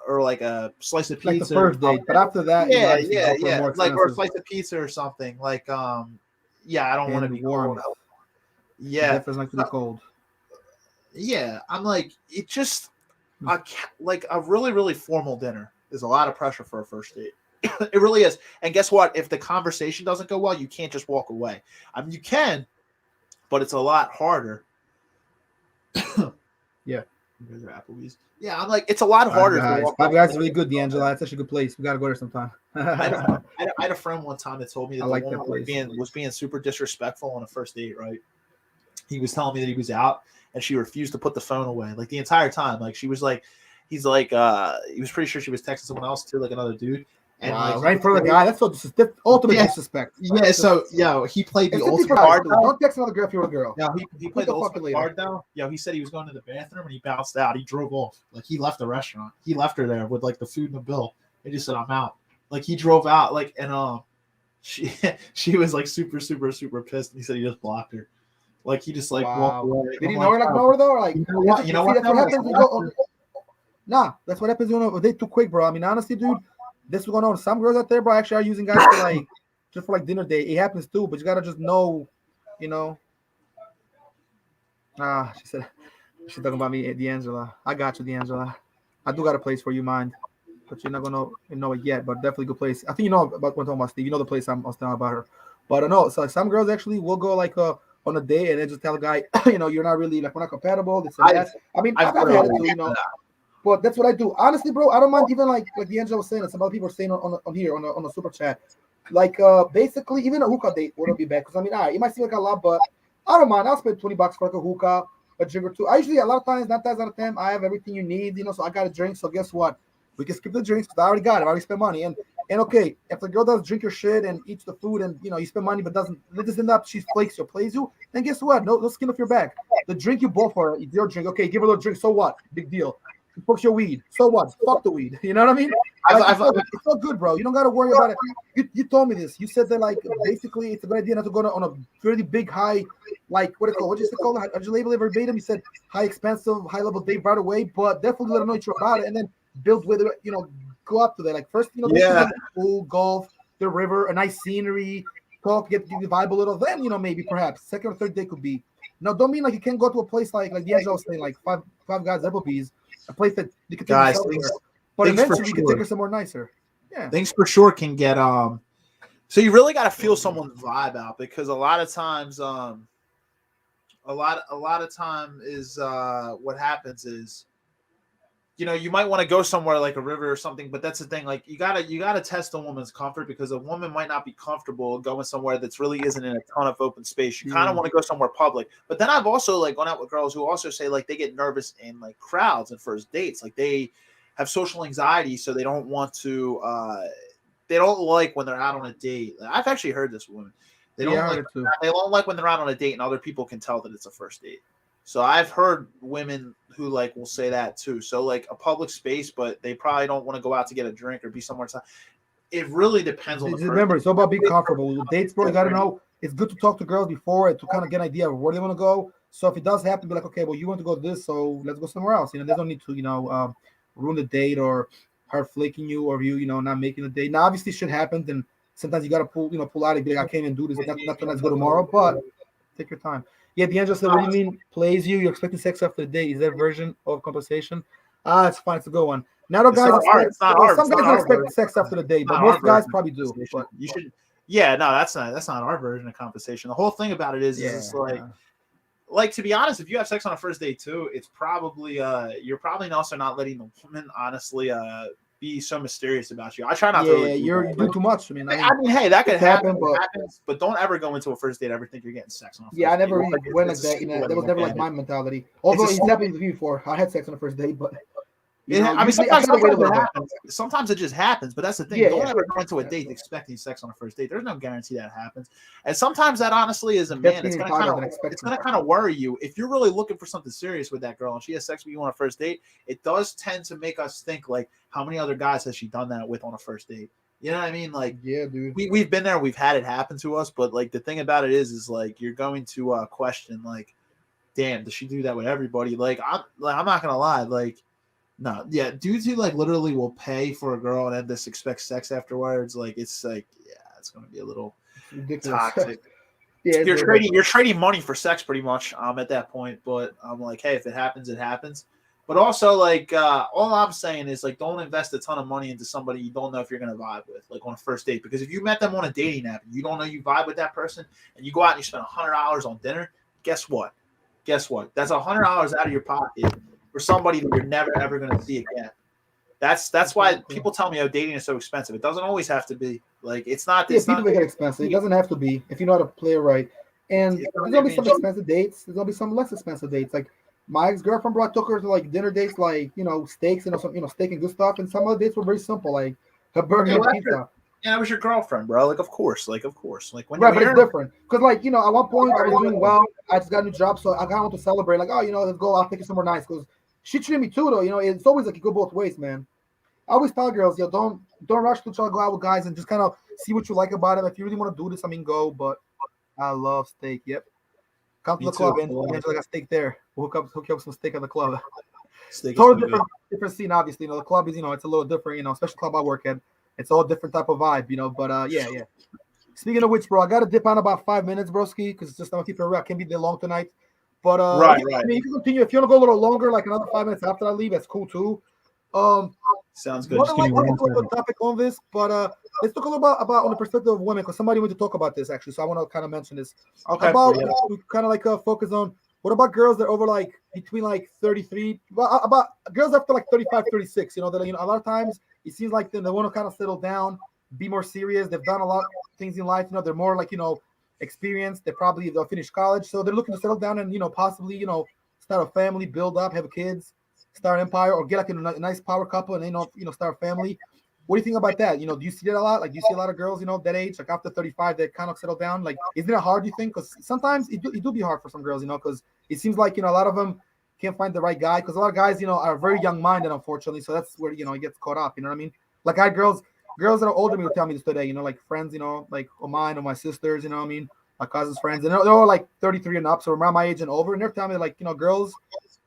or like a slice of pizza. Like the first date, but after that, like or a slice of pizza or something like Yeah, I don't want to be warm. Cold. Yeah, it like to be cold. Yeah, I'm like it. Just like a really, really formal dinner is a lot of pressure for a first date. It really is. And guess what? If the conversation doesn't go well, you can't just walk away. I mean, you can, but it's a lot harder. Yeah. Applebee's. Yeah, I'm like, it's a lot harder. Five Guys is really good, D'Angelo. That's such a good place. We got to go there sometime. I had a friend one time that told me that the woman was being super disrespectful on a first date, right? He was telling me that he was out and she refused to put the phone away, like the entire time. Like she was like, he was pretty sure she was texting someone else too, like another dude. And wow, like right for the guy. That's so ultimate disrespect. Yeah, so he played the ultimate card. Don't text another girl if you're a girl. Yeah, he played the ultimate card though. Yeah, he said he was going to the bathroom and he bounced out. He drove off. Like he left the restaurant. He left her there with like the food and the bill. He just said, "I'm out." Like he drove out. Like and she was like super pissed. And he said he just blocked her. Like he just like walked away. Did he know her though? Or like you know what? That's what happens. Nah, that's what happens when they too quick, bro. I mean, honestly, dude, this is going on. Some girls out there, bro, actually are using guys for like just for like dinner date. It happens too, but you gotta just know, you know. She said she's talking about me, D'Angela. I got you, D'Angela. I do got a place for you, mind, but you're not gonna know it yet. But definitely good place. I think you know about what I'm talking about, Steve. You know the place I was telling about her. But I know so some girls actually will go like on a date and then just tell a guy, you know, you're not really like we're not compatible. This and that. I mean, I've had it too, you know. But that's what I do. Honestly, bro, I don't mind even like D'Angelo was saying, and some other people are saying on here on the super chat. Like basically even a hookah date wouldn't be bad. Because I mean, it might seem like a lot, but I don't mind. I'll spend $20 for like a hookah, a drink or two. I usually a lot of times, 9 times out of 10, I have everything you need, you know, so I got a drink. So guess what? We can skip the drinks because I already got it. I already spent money. And okay, if the girl does drink your shit and eats the food and you know you spend money but doesn't end up she flakes or plays you, then guess what? No skin off your back. The drink you bought for her, it's your drink. Okay, give her a little drink. So what? Big deal. Fuck your weed. So what? Fuck the weed. You know what I mean? Like, it's so good, bro. You don't got to worry about it. You told me this. You said that like basically it's a good idea not to go on a really big high, like what you call it? How'd you label it verbatim? You said high expensive, high level date right away, but definitely let them know you're about it and then build with it. You know, go up to that. Like first, you know, the pool, golf, the river, a nice scenery, talk, get the vibe a little. Then you know maybe perhaps second or third day could be. No, don't mean like you can't go to a place like D'Angelo was saying, like five guys Applebee's. A place that you can take yourself there, but eventually you can take her somewhere nicer. Yeah, things for sure can get So you really got to feel someone's vibe out because a lot of times a lot of time is what happens is you know you might want to go somewhere like a river or something, but that's the thing, like you gotta test a woman's comfort because a woman might not be comfortable going somewhere that's really isn't in a ton of open space. You kind of want to go somewhere public. But then I've also like gone out with girls who also say like they get nervous in like crowds and first dates, like they have social anxiety, so they don't want to they don't like when they're out on a date. I've actually heard this with women. They don't like when they're out on a date and other people can tell that it's a first date. So I've heard women who like will say that too. So like a public space, but they probably don't want to go out to get a drink or be somewhere. It really depends on the person. Remember, it's all about being comfortable. With dates, bro, you got to know. It's good to talk to girls before to kind of get an idea of where they want to go. So if it does happen, be like, okay, well, you want to go to this, so let's go somewhere else. You know, there's no need to, you know, ruin the date or her flaking you or you know, not making the date. Now, obviously, shit happens, and sometimes you got to pull out and be like, I can't even do this. Nothing. Let's go tomorrow, but take your time. Yeah, D'Angelo said, what do you mean plays you? You're expecting sex after the date. Is that a version of compensation? It's fine. It's a good one. Now, the guys some guys don't expect sex after the date, but most guys probably do. But you should. Yeah, no, that's not our version of compensation. The whole thing about it is it's like to be honest, if you have sex on a first date too, it's probably you're probably also not letting the woman honestly be so mysterious about you. I try not to. Yeah, you're doing too much. I mean, hey, that could happen, but don't ever go into a first date ever think you're getting sex on a first date. I never really went like that. You know, that was never like my mentality. Although it's happened to me before. I had sex on the first date, but sometimes it just happens, but that's the thing. Don't ever go into a date expecting sex on a first date. There's no guarantee that happens, and sometimes that honestly is a man. It's gonna kind of worry you if you're really looking for something serious with that girl and she has sex with you on a first date. It does tend to make us think like, how many other guys has she done that with on a first date? You know what I mean? Like, yeah, dude. We've been there, we've had it happen to us, but like the thing about it is like you're going to question like, damn, does she do that with everybody? Like I'm not gonna lie, like. No, yeah, dudes who like literally will pay for a girl and then just expect sex afterwards, like it's like, yeah, it's gonna be a little toxic. You're trading money for sex pretty much at that point. But I'm like, hey, if it happens, it happens. But also like all I'm saying is like don't invest a ton of money into somebody you don't know if you're gonna vibe with, like on a first date. Because if you met them on a dating app and you don't know you vibe with that person and you go out and you spend $100 on dinner, guess what? That's $100 out of your pocket. For somebody that you're never ever going to see again. That's why people tell me, dating is so expensive. It doesn't always have to be. Like it's not. Yeah, people make it expensive. It doesn't have to be if you know how to play it right. And there's gonna be some expensive dates. There's gonna be some less expensive dates. Like my ex-girlfriend took her to like dinner dates, like steaks and some steak and good stuff. And some other dates were very simple, like A burger Yeah, and well, pizza. Yeah, I was your girlfriend, bro. Like, of course. Like when Right, you're but it's married, different. Because, like, at one point I was doing well. I just got a new job, so I kind of want to celebrate. Like, oh, let's go. I'll take you somewhere nice. Because she treated me too, though. It's always like you go both ways, man. I always tell girls, don't rush to try to go out with guys and just kind of see what you like about them. If you really want to do this, I mean, go. But I love steak. Yep. Come to me the club, too. and Angela got steak there. We'll hook you up with some steak at the club. Steak is Totally so good. different scene, obviously. The club is, it's a little different, special club I work at. It's all different type of vibe, but yeah. Speaking of which, bro, I gotta dip out in about 5 minutes, broski, because it's just I'm gonna keep it real. I can't be there long tonight. But Right. I mean, you can continue if you want to go a little longer, like another 5 minutes after I leave. That's cool too. Sounds good. More Just than give me likely, one we'll do second. a topic on this, but let's talk a little about on the perspective of women, because somebody wanted to talk about this actually. So I want to kind of mention this. Okay. About we kind of like focus on what about girls that are over like between like 33, about girls after like 35, 36. That a lot of times it seems like they want to kind of settle down, be more serious. They've done a lot of things in life. They're more like experienced. They'll finish college, so they're looking to settle down and possibly start a family, build up, have kids, start an empire, or get like a nice power couple and start a family. What do you think about that? Do you see that a lot? Like, do you see a lot of girls, that age, like after 35, that kind of settle down? Like, isn't it hard, you think? Because sometimes it do be hard for some girls, because it seems like, a lot of them can't find the right guy. Because a lot of guys, are very young-minded, unfortunately. So that's where, it gets caught up. You know what I mean? Like, I had girls that are older than me would tell me this today, like friends, like of mine or my sisters, what I mean? My cousins' friends. And they're all like 33 and up, so around my age and over. And they're telling me, like, girls,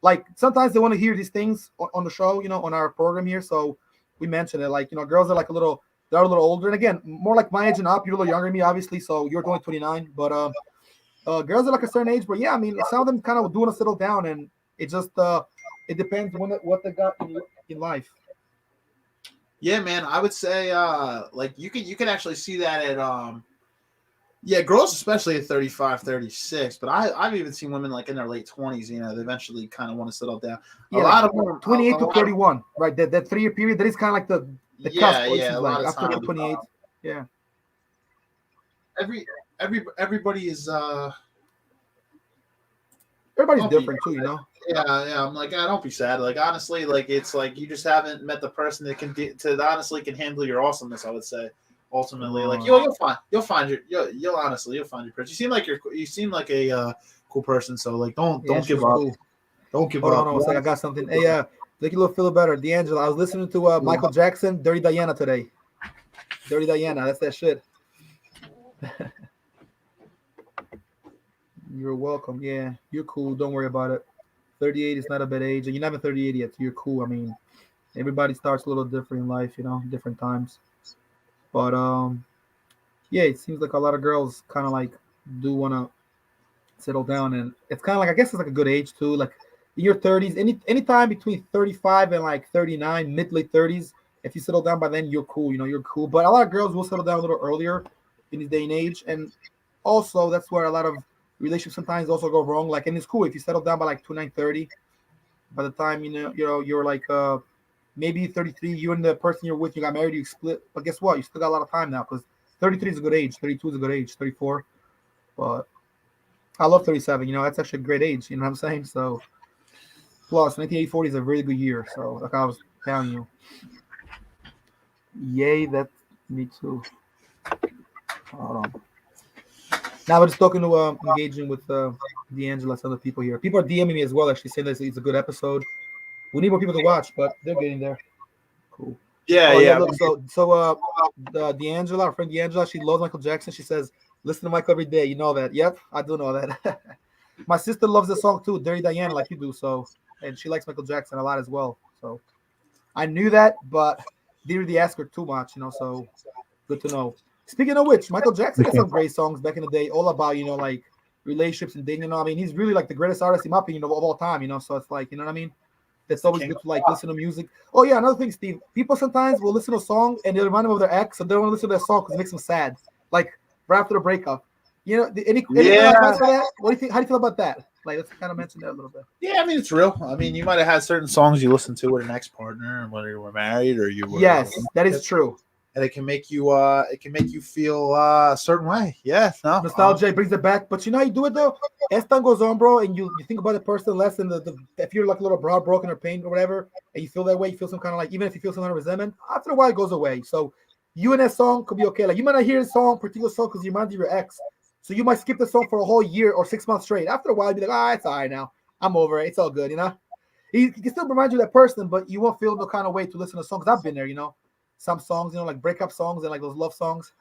like, sometimes they want to hear these things on the show, on our program here. So we mentioned it, like, girls are like they're a little older. And again, more like my age and up. You're a little younger than me, obviously. So you're only 29. But girls are like a certain age. But yeah, I mean, some of them kind of do want to settle down. And it just, it depends on what they got in life. Yeah, man. I would say, like, you can actually see that at, yeah, girls especially at 35, 36. But I've even seen women like in their late 20s. They eventually kind of want to settle down. Yeah, a lot of them, 28 to 31, right? That 3-year period. That is kind of like the cusp. Yeah, a lot of after time. 28. Yeah. Everybody is Everybody's Don't be- different too, Yeah. I'm like, don't be sad. Like, honestly, like, it's like you just haven't met the person that honestly can handle your awesomeness. I would say, ultimately, like you'll find your person. You seem like a cool person. So like, don't give up. Cool. Don't give Hold up. on, one second. I got something. Hey, make you a little feel better. D'Angelo, I was listening to Michael Jackson, Dirty Diana today. Dirty Diana, that's that shit. You're welcome. Yeah, you're cool. Don't worry about it. 38 is not a bad age, and you're not even 38 yet. So you're cool. I mean, everybody starts a little different in life, different times. But yeah, it seems like a lot of girls kind of like do want to settle down, and it's kind of like, I guess it's like a good age too. Like in your 30s, anytime between 35 and like 39, mid late 30s, if you settle down by then, you're cool. You're cool. But a lot of girls will settle down a little earlier in this day and age, and also that's where a lot of relationships sometimes also go wrong. Like, and it's cool if you settle down by like 29, 30. By the time you're like maybe 33, you and the person you're with, you got married, you split. But guess what? You still got a lot of time now, because 33 is a good age, 32 is a good age, 34. But I love 37. That's actually a great age. You know what I'm saying? So plus 1984 is a really good year. So like I was telling you, yay, that's me too. Hold on. Now we're just talking to engaging with D'Angelo and other people here. People are DMing me as well, actually saying that it's a good episode. We need more people to watch, but they're getting there. Cool. Yeah. Look, D'Angelo, our friend D'Angelo, she loves Michael Jackson. She says, "Listen to Michael every day." You know that? Yep, I do know that. My sister loves the song too, Dirty Diana, like you do. So, and she likes Michael Jackson a lot as well. So, I knew that, but didn't really ask her too much. So good to know. Speaking of which, Michael Jackson had some great songs back in the day, all about like relationships and dating. I mean, he's really like the greatest artist in my opinion of all time. So it's like, you know what I mean? That's always good to like listen to music. Oh yeah, another thing, Steve. People sometimes will listen to a song and they remind them of their ex, so they don't want to listen to that song because it makes them sad. Like right after the breakup. Any advice for that? What do you think? How do you feel about that? Like, let's kind of mention that a little bit. Yeah, I mean, it's real. I mean, you might have had certain songs you listened to with an ex-partner, and whether you were married or you were. Yes, that is true. and it can make you feel a certain way. Yeah, no, nostalgia brings it back. But you know how you do it though. As time goes on, bro, and you think about the person less than the if you're like a little broken or pain or whatever, and you feel that way, you feel some kind of like even if you feel some kind of resentment, after a while it goes away. So you and that song could be okay. Like you might not hear the song, particular song, because you reminds you of your ex. So you might skip the song for a whole year or 6 months straight. After a while, you'll be like, it's all right now. I'm over it. It's all good, you know. He can still remind you of that person, but you won't feel no kind of way to listen to songs. I've been there, you know. Some songs, you know, like breakup songs and like those love songs.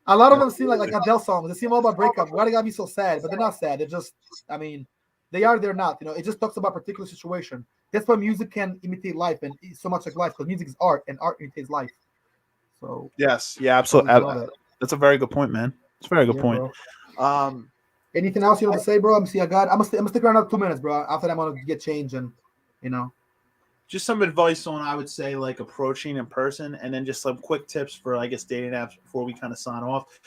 A lot of them seem like Adele songs. They seem all about breakup. Why they gotta be so sad? But they're not sad. They're just, I mean, they're not. You know, it just talks about a particular situation. That's why music can imitate life, and it's so much like life, because music is art, and art imitates life. So yes, yeah, absolutely. That's a very good point, man. It's a very good point. Bro. Anything else you want to say, bro? I'm gonna stick around another 2 minutes, bro. After that, I'm gonna get changed and, you know. Just some advice on, I would say, like approaching in person, and then just some quick tips for, I guess, dating apps before we kind of sign off.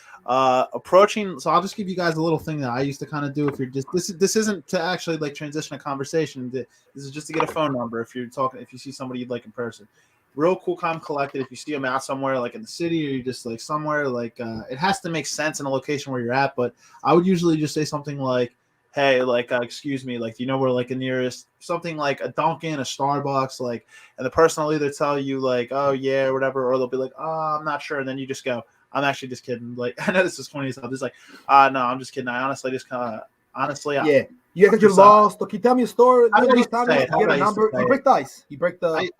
Approaching. So I'll just give you guys a little thing that I used to kind of do. If you're just this isn't to actually like transition a conversation. This is just to get a phone number. If you're talking, if you see somebody you'd like in person, real cool, calm, collected. If you see them out somewhere like in the city, or you're just like somewhere like it has to make sense in a location where you're at. But I would usually just say something like, hey, like, excuse me, like, do you know where, like, the nearest, something like a Dunkin', a Starbucks, like, and the person will either tell you, like, oh, yeah, or whatever, or they'll be like, oh, I'm not sure, and then you just go, I'm actually just kidding. Like, I know this is funny stuff. It's like, no, I'm just kidding. I honestly just kind of, yeah. You guys you're lost. Can you tell me a story? How did I used to say it? You get a number. You break the ice. You break the.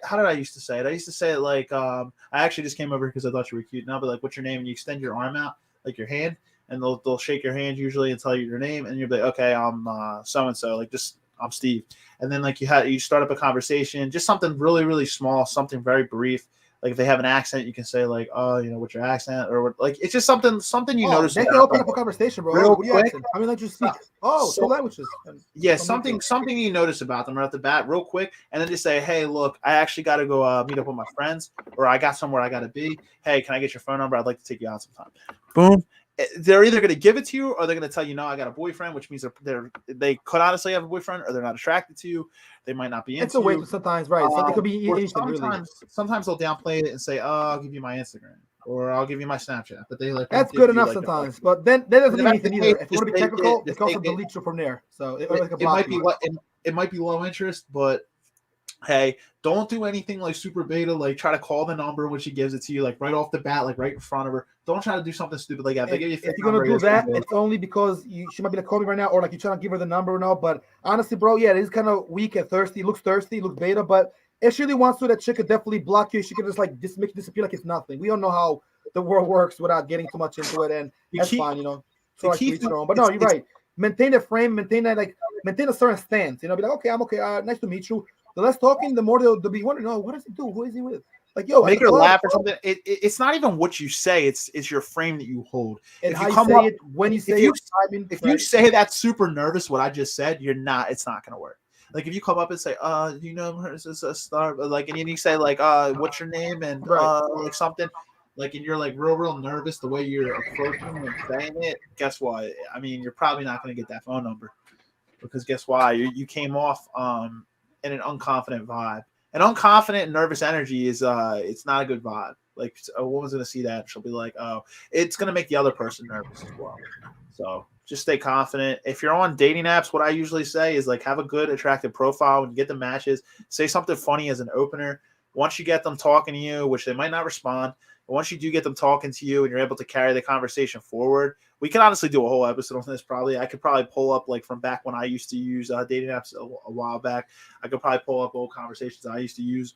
How did I used to say it? I used to say it like, I actually just came over because I thought you were cute. And I'll be like, what's your name? And you extend your arm out, like your hand, and they'll shake your hand usually and tell you your name, and you'll be like, okay, I'm so and so, like just I'm Steve. And then like you start up a conversation, just something really, really small, something very brief. Like if they have an accent, you can say like, oh, you know, what's your accent, or what, like it's just something you notice. They can open up a conversation, bro. Real what do you quick. accent? I mean, like you speak. So, 2 languages. Yeah, something you notice about them right off the bat, real quick, and then just say, hey, look, I actually got to go meet up with my friends, or I got somewhere I got to be. Hey, can I get your phone number? I'd like to take you out sometime. Boom. They're either going to give it to you, or they're going to tell you, no, I got a boyfriend, which means they could honestly have a boyfriend, or they're not attracted to you. They might not be into you. It's a way sometimes, right? So it could be anything, really. Sometimes they'll downplay it and say, oh, I'll give you my Instagram, or I'll give you my Snapchat. But they like that's good enough sometimes. But then that doesn't mean anything either. If you want to be technical, they can also delete you from there. So it might be low interest, but hey, don't do anything like super beta, like try to call the number when she gives it to you, like right off the bat, like right in front of her. Don't try to do something stupid like that. If you're gonna do that, it's only because she might be like, call me right now, or like you're trying to give her the number or no. But honestly, bro, yeah, it is kind of weak and thirsty. It looks beta, but if she really wants to, that chick could definitely block you. She could just like just make you disappear like it's nothing. We don't know how the world works without getting too much into it, and that's fine, you know. So like each their own. But no, you're right. Maintain the frame, maintain a certain stance. You know, be like, okay, I'm okay. Nice to meet you. The less talking, the more they'll be wondering, oh, what does he do? Who is he with? Like, yo, make her laugh or something. It's not even what you say; it's your frame that you hold. And if how you say it, when you say it. If you say that super nervous, what I just said, you're not. It's not going to work. Like if you come up and say, you know, her is a star, like, and then you say like, what's your name, and like something, like, and you're like real nervous the way you're approaching and saying it. Guess what? I mean, you're probably not going to get that phone number, because guess why? You came off in an unconfident vibe. An unconfident and nervous energy is it's not a good vibe. Like a woman's gonna see that, she'll be like, oh, it's gonna make the other person nervous as well. So just stay confident. If you're on dating apps, what I usually say is like have a good, attractive profile. When you get the matches, say something funny as an opener. Once you get them talking to you, which they might not respond, but once you do get them talking to you and you're able to carry the conversation forward, we can honestly do a whole episode on this. Probably I could probably pull up like from back when I used to use dating apps a while back. I could probably pull up old conversations I used to use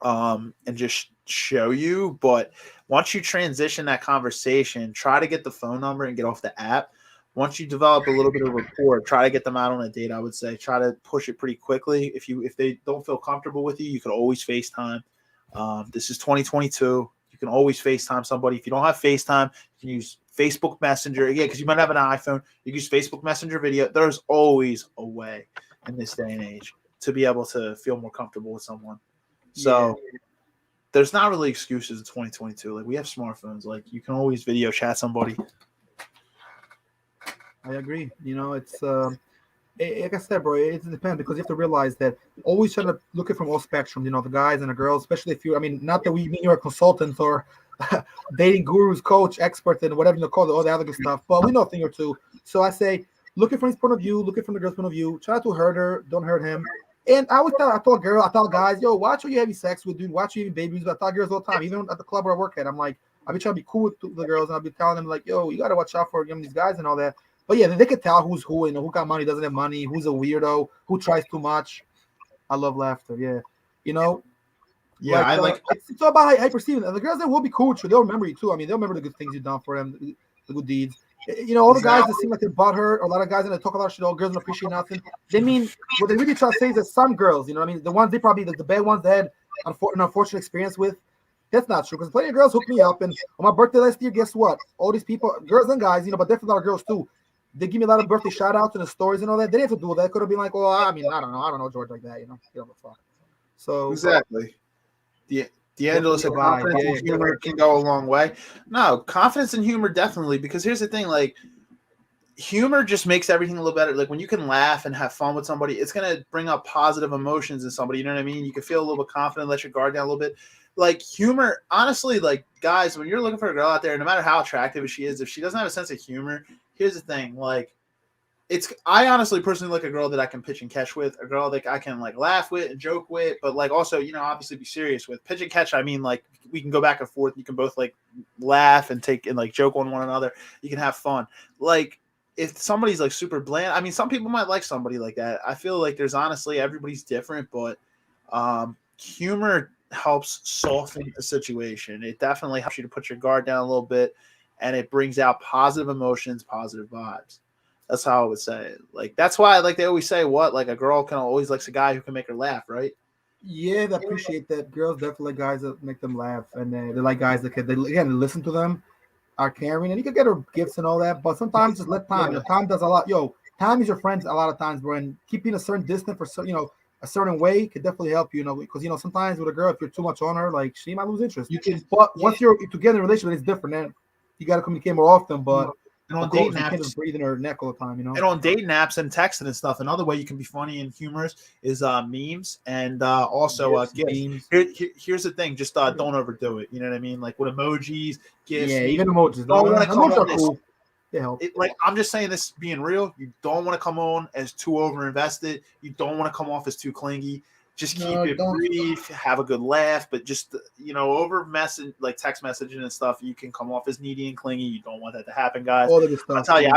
and just show you. But once you transition that conversation, try to get the phone number and get off the app. Once you develop a little bit of rapport, try to get them out on a date. I would say try to push it pretty quickly. If they don't feel comfortable with you, you could always FaceTime. This is 2022. You can always FaceTime somebody. If you don't have FaceTime, you can use Facebook Messenger. Yeah, because you might have an iPhone. You can use Facebook Messenger video. There's always a way in this day and age to be able to feel more comfortable with someone. So there's not really excuses in 2022. Like we have smartphones. Like you can always video chat somebody. I agree. You know, it's Like I said, bro, it depends because you have to realize that always try to look at from all spectrums, the guys and the girls, especially if you, I mean, not that we mean you're a consultant or dating gurus, coach, expert, and whatever you call it, all the other good stuff, but we know a thing or two. So I say, look at from his point of view, look at from the girl's point of view, try not to hurt her, don't hurt him. And I tell guys, yo, watch who you having sex with, dude, watch who you having babies with. I tell girls all the time, even at the club where I work at, I'm like, I'll be trying to be cool with the girls, and I'll be telling them, like, yo, you got to watch out for these guys and all that. But yeah, they can tell who's who, who got money, doesn't have money, who's a weirdo, who tries too much. I love laughter. Yeah, you know, Yeah, I like. it's all about how you perceive it. And the girls that will be cool with you, they'll remember you too. I mean, they'll remember the good things you've done for them, the good deeds. All the guys that seem like they're butthurt, or a lot of guys that talk a lot of shit, all girls don't appreciate nothing. They mean what they really try to say is that some girls, I mean, the ones they probably the bad ones that had an unfortunate experience with. That's not true because plenty of girls hooked me up, and on my birthday last year, guess what? All these people, girls and guys, but definitely a lot of girls too. They give me a lot of birthday shout outs and the stories and all that. They didn't have to do that. Could have been like, well, I mean, I don't know George like that, fuck. So Exactly. D'Angelo said confidence and humor can go a long way. No, confidence and humor definitely, because here's the thing, like humor just makes everything a little better. Like when you can laugh and have fun with somebody, it's gonna bring up positive emotions in somebody. You know what I mean? You can feel a little bit confident, let your guard down a little bit. Like humor, honestly, like guys, when you're looking for a girl out there, no matter how attractive she is, if she doesn't have a sense of humor, here's the thing, like I honestly personally like a girl that I can pitch and catch with, a girl that I can like laugh with and joke with, but like also, obviously be serious with. Pitch and catch, I mean like we can go back and forth. You can both like laugh and take and like joke on one another. You can have fun. Like if somebody's like super bland, I mean some people might like somebody like that. I feel like there's honestly everybody's different, but humor helps soften a situation. It definitely helps you to put your guard down a little bit, and it brings out positive emotions, positive vibes. That's how I would say it. Like that's why, like they always say, what like a girl can always likes a guy who can make her laugh, right? Yeah, they appreciate that. Girls definitely like guys that make them laugh, and they like guys that can again listen to them, are caring, and you can get her gifts and all that. But sometimes just let time. Time does a lot. Time is your friend a lot of times, bro. And keeping a certain distance for a certain way could definitely help you. Because sometimes with a girl, if you're too much on her, like she might lose interest. You can, but once you're together in a relationship, it's different. Then you got to communicate more often. But and on dating apps, you can't just breathe in her neck all the time. And on dating apps and texting and stuff, another way you can be funny and humorous is memes and also gifts. Here's the thing: just don't overdo it. You know what I mean? Like with emojis, gifts. Yeah, even emojis. Don't want to come on this. Cool. Like I'm just saying this being real. You don't want to come on as too over invested. You don't want to come off as too clingy. Just keep it brief, have a good laugh, but just over message like text messaging and stuff, you can come off as needy and clingy. You don't want that to happen, guys. All the good stuff. I'll tell you,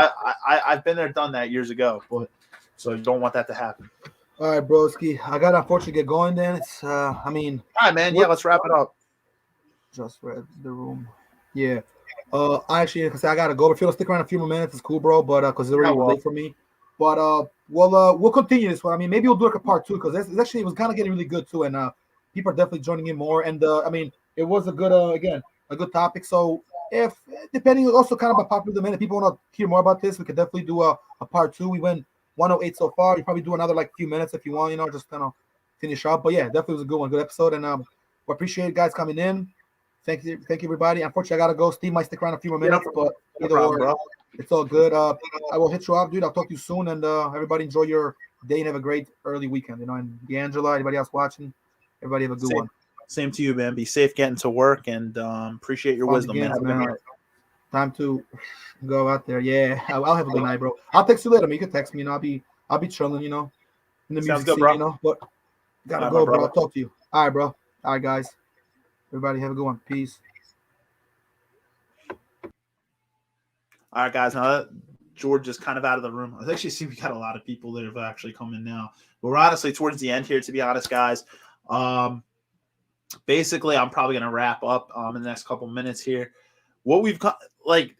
I've been there, done that years ago, but so you don't want that to happen. All right, broski. I got to unfortunately get going. Then it's I mean, all right, man. Yeah, let's wrap it up. Just read the room. Yeah. Actually, I gotta go. If you'll stick around a few more minutes, it's cool, bro. But because it's already late for me. But we'll continue this one. I mean, maybe we'll do like a part 2 because it was kind of getting really good too, and people are definitely joining in more. And I mean, it was a good a good topic. So if depending also kind of about popular demand, if people want to hear more about this, we could definitely do a part 2. We went 108 so far. You probably do another like few minutes if you want. Just kind of finish up. But yeah, definitely was a good one, good episode, and we appreciate guys coming in. Thank you, everybody. Unfortunately, I gotta go. Steve might stick around a few more minutes, but either way, it's all good. I will hit you up, dude. I'll talk to you soon, and everybody enjoy your day and have a great early weekend. And D'Angelo, anybody else watching, everybody have a good one. Same to you, man. Be safe getting to work, and appreciate your wisdom, man. Have a good night. Time to go out there. Yeah, I'll have a good night, bro. I'll text you later. You can text me, and I'll be chilling, in the music scene, bro. But gotta go, bro. I'll talk to you. All right, bro. All right, guys. Everybody have a good one. Peace. All right, guys. Now that George is kind of out of the room, I actually see we got a lot of people that have actually come in now. But we're honestly towards the end here, to be honest, guys. Basically, I'm probably going to wrap up in the next couple minutes here. What we've got,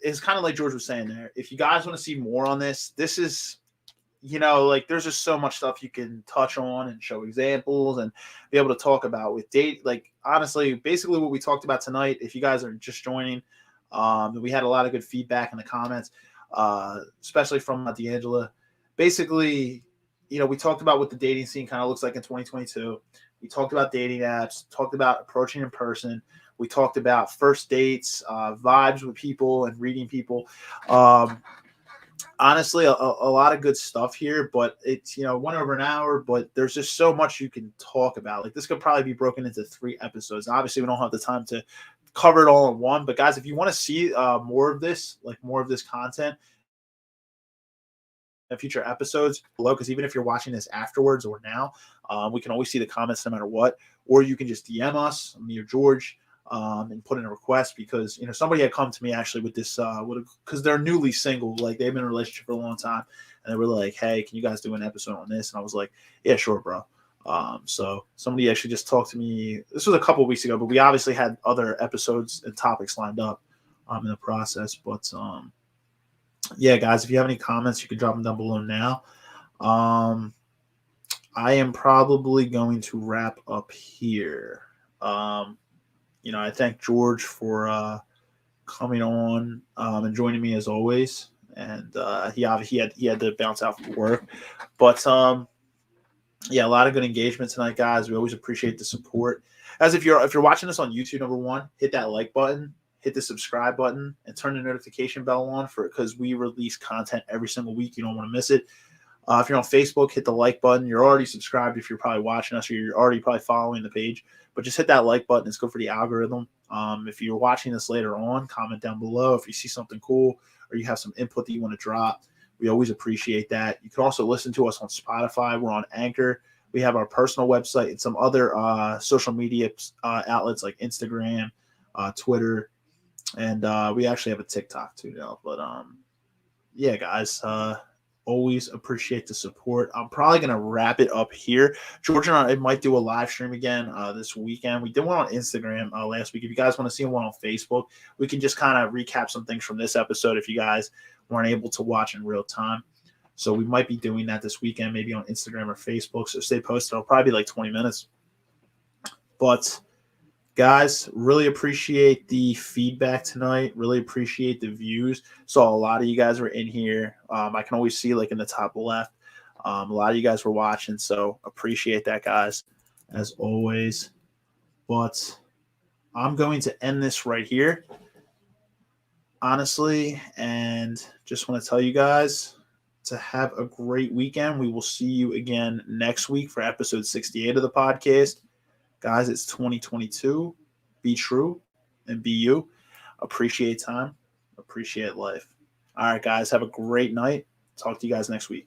is kind of like George was saying there. If you guys want to see more on this is there's just so much stuff you can touch on and show examples and be able to talk about with date. Like, honestly, basically what we talked about tonight, if you guys are just joining, we had a lot of good feedback in the comments, especially from D'Angelo. Basically, we talked about what the dating scene kind of looks like in 2022. We talked about dating apps, talked about approaching in person. We talked about first dates, vibes with people and reading people. honestly, a lot of good stuff here, but it's, went over an hour, but there's just so much you can talk about. Like, this could probably be broken into 3 episodes. Obviously, we don't have the time to cover it all in one, but guys, if you want to see more of this, like more of this content in future episodes below, because even if you're watching this afterwards or now, we can always see the comments no matter what, or you can just DM us, me or George, and put in a request, because somebody had come to me actually with this because they're newly single, like they've been in a relationship for a long time, and they were like, hey, can you guys do an episode on this? And I was like, yeah, sure, bro. So somebody actually just talked to me, this was a couple of weeks ago, but we obviously had other episodes and topics lined up in the process. But yeah, guys, if you have any comments, you can drop them down below now. I am probably going to wrap up here. I thank George for coming on and joining me as always. And he had to bounce out from work, but yeah, a lot of good engagement tonight, guys. We always appreciate the support. As if you're watching this on YouTube, number one, hit that like button, hit the subscribe button, and turn the notification bell on because we release content every single week. You don't want to miss it. If you're on Facebook, hit the like button. You're already subscribed if you're probably watching us, or you're already probably following the page. But just hit that like button. It's good for the algorithm. If you're watching this later on, comment down below if you see something cool or you have some input that you want to drop. We always appreciate that. You can also listen to us on Spotify. We're on Anchor. We have our personal website and some other social media outlets like Instagram, Twitter, and we actually have a TikTok too now. But yeah, guys, always appreciate the support. I'm probably going to wrap it up here. George and I might do a live stream again this weekend. We did one on Instagram last week. If you guys want to see one on Facebook, we can just kind of recap some things from this episode if you guys weren't able to watch in real time. So we might be doing that this weekend, maybe on Instagram or Facebook. So stay posted. It'll probably be like 20 minutes. But guys, really appreciate the feedback tonight. Really appreciate the views. Saw a lot of you guys were in here. I can always see like in the top left. A lot of you guys were watching. So appreciate that, guys, as always. But I'm going to end this right here, honestly, and just want to tell you guys to have a great weekend. We will see you again next week for episode 68 of the podcast. Guys, it's 2022. Be true and be you. Appreciate time. Appreciate life. All right, guys, have a great night. Talk to you guys next week.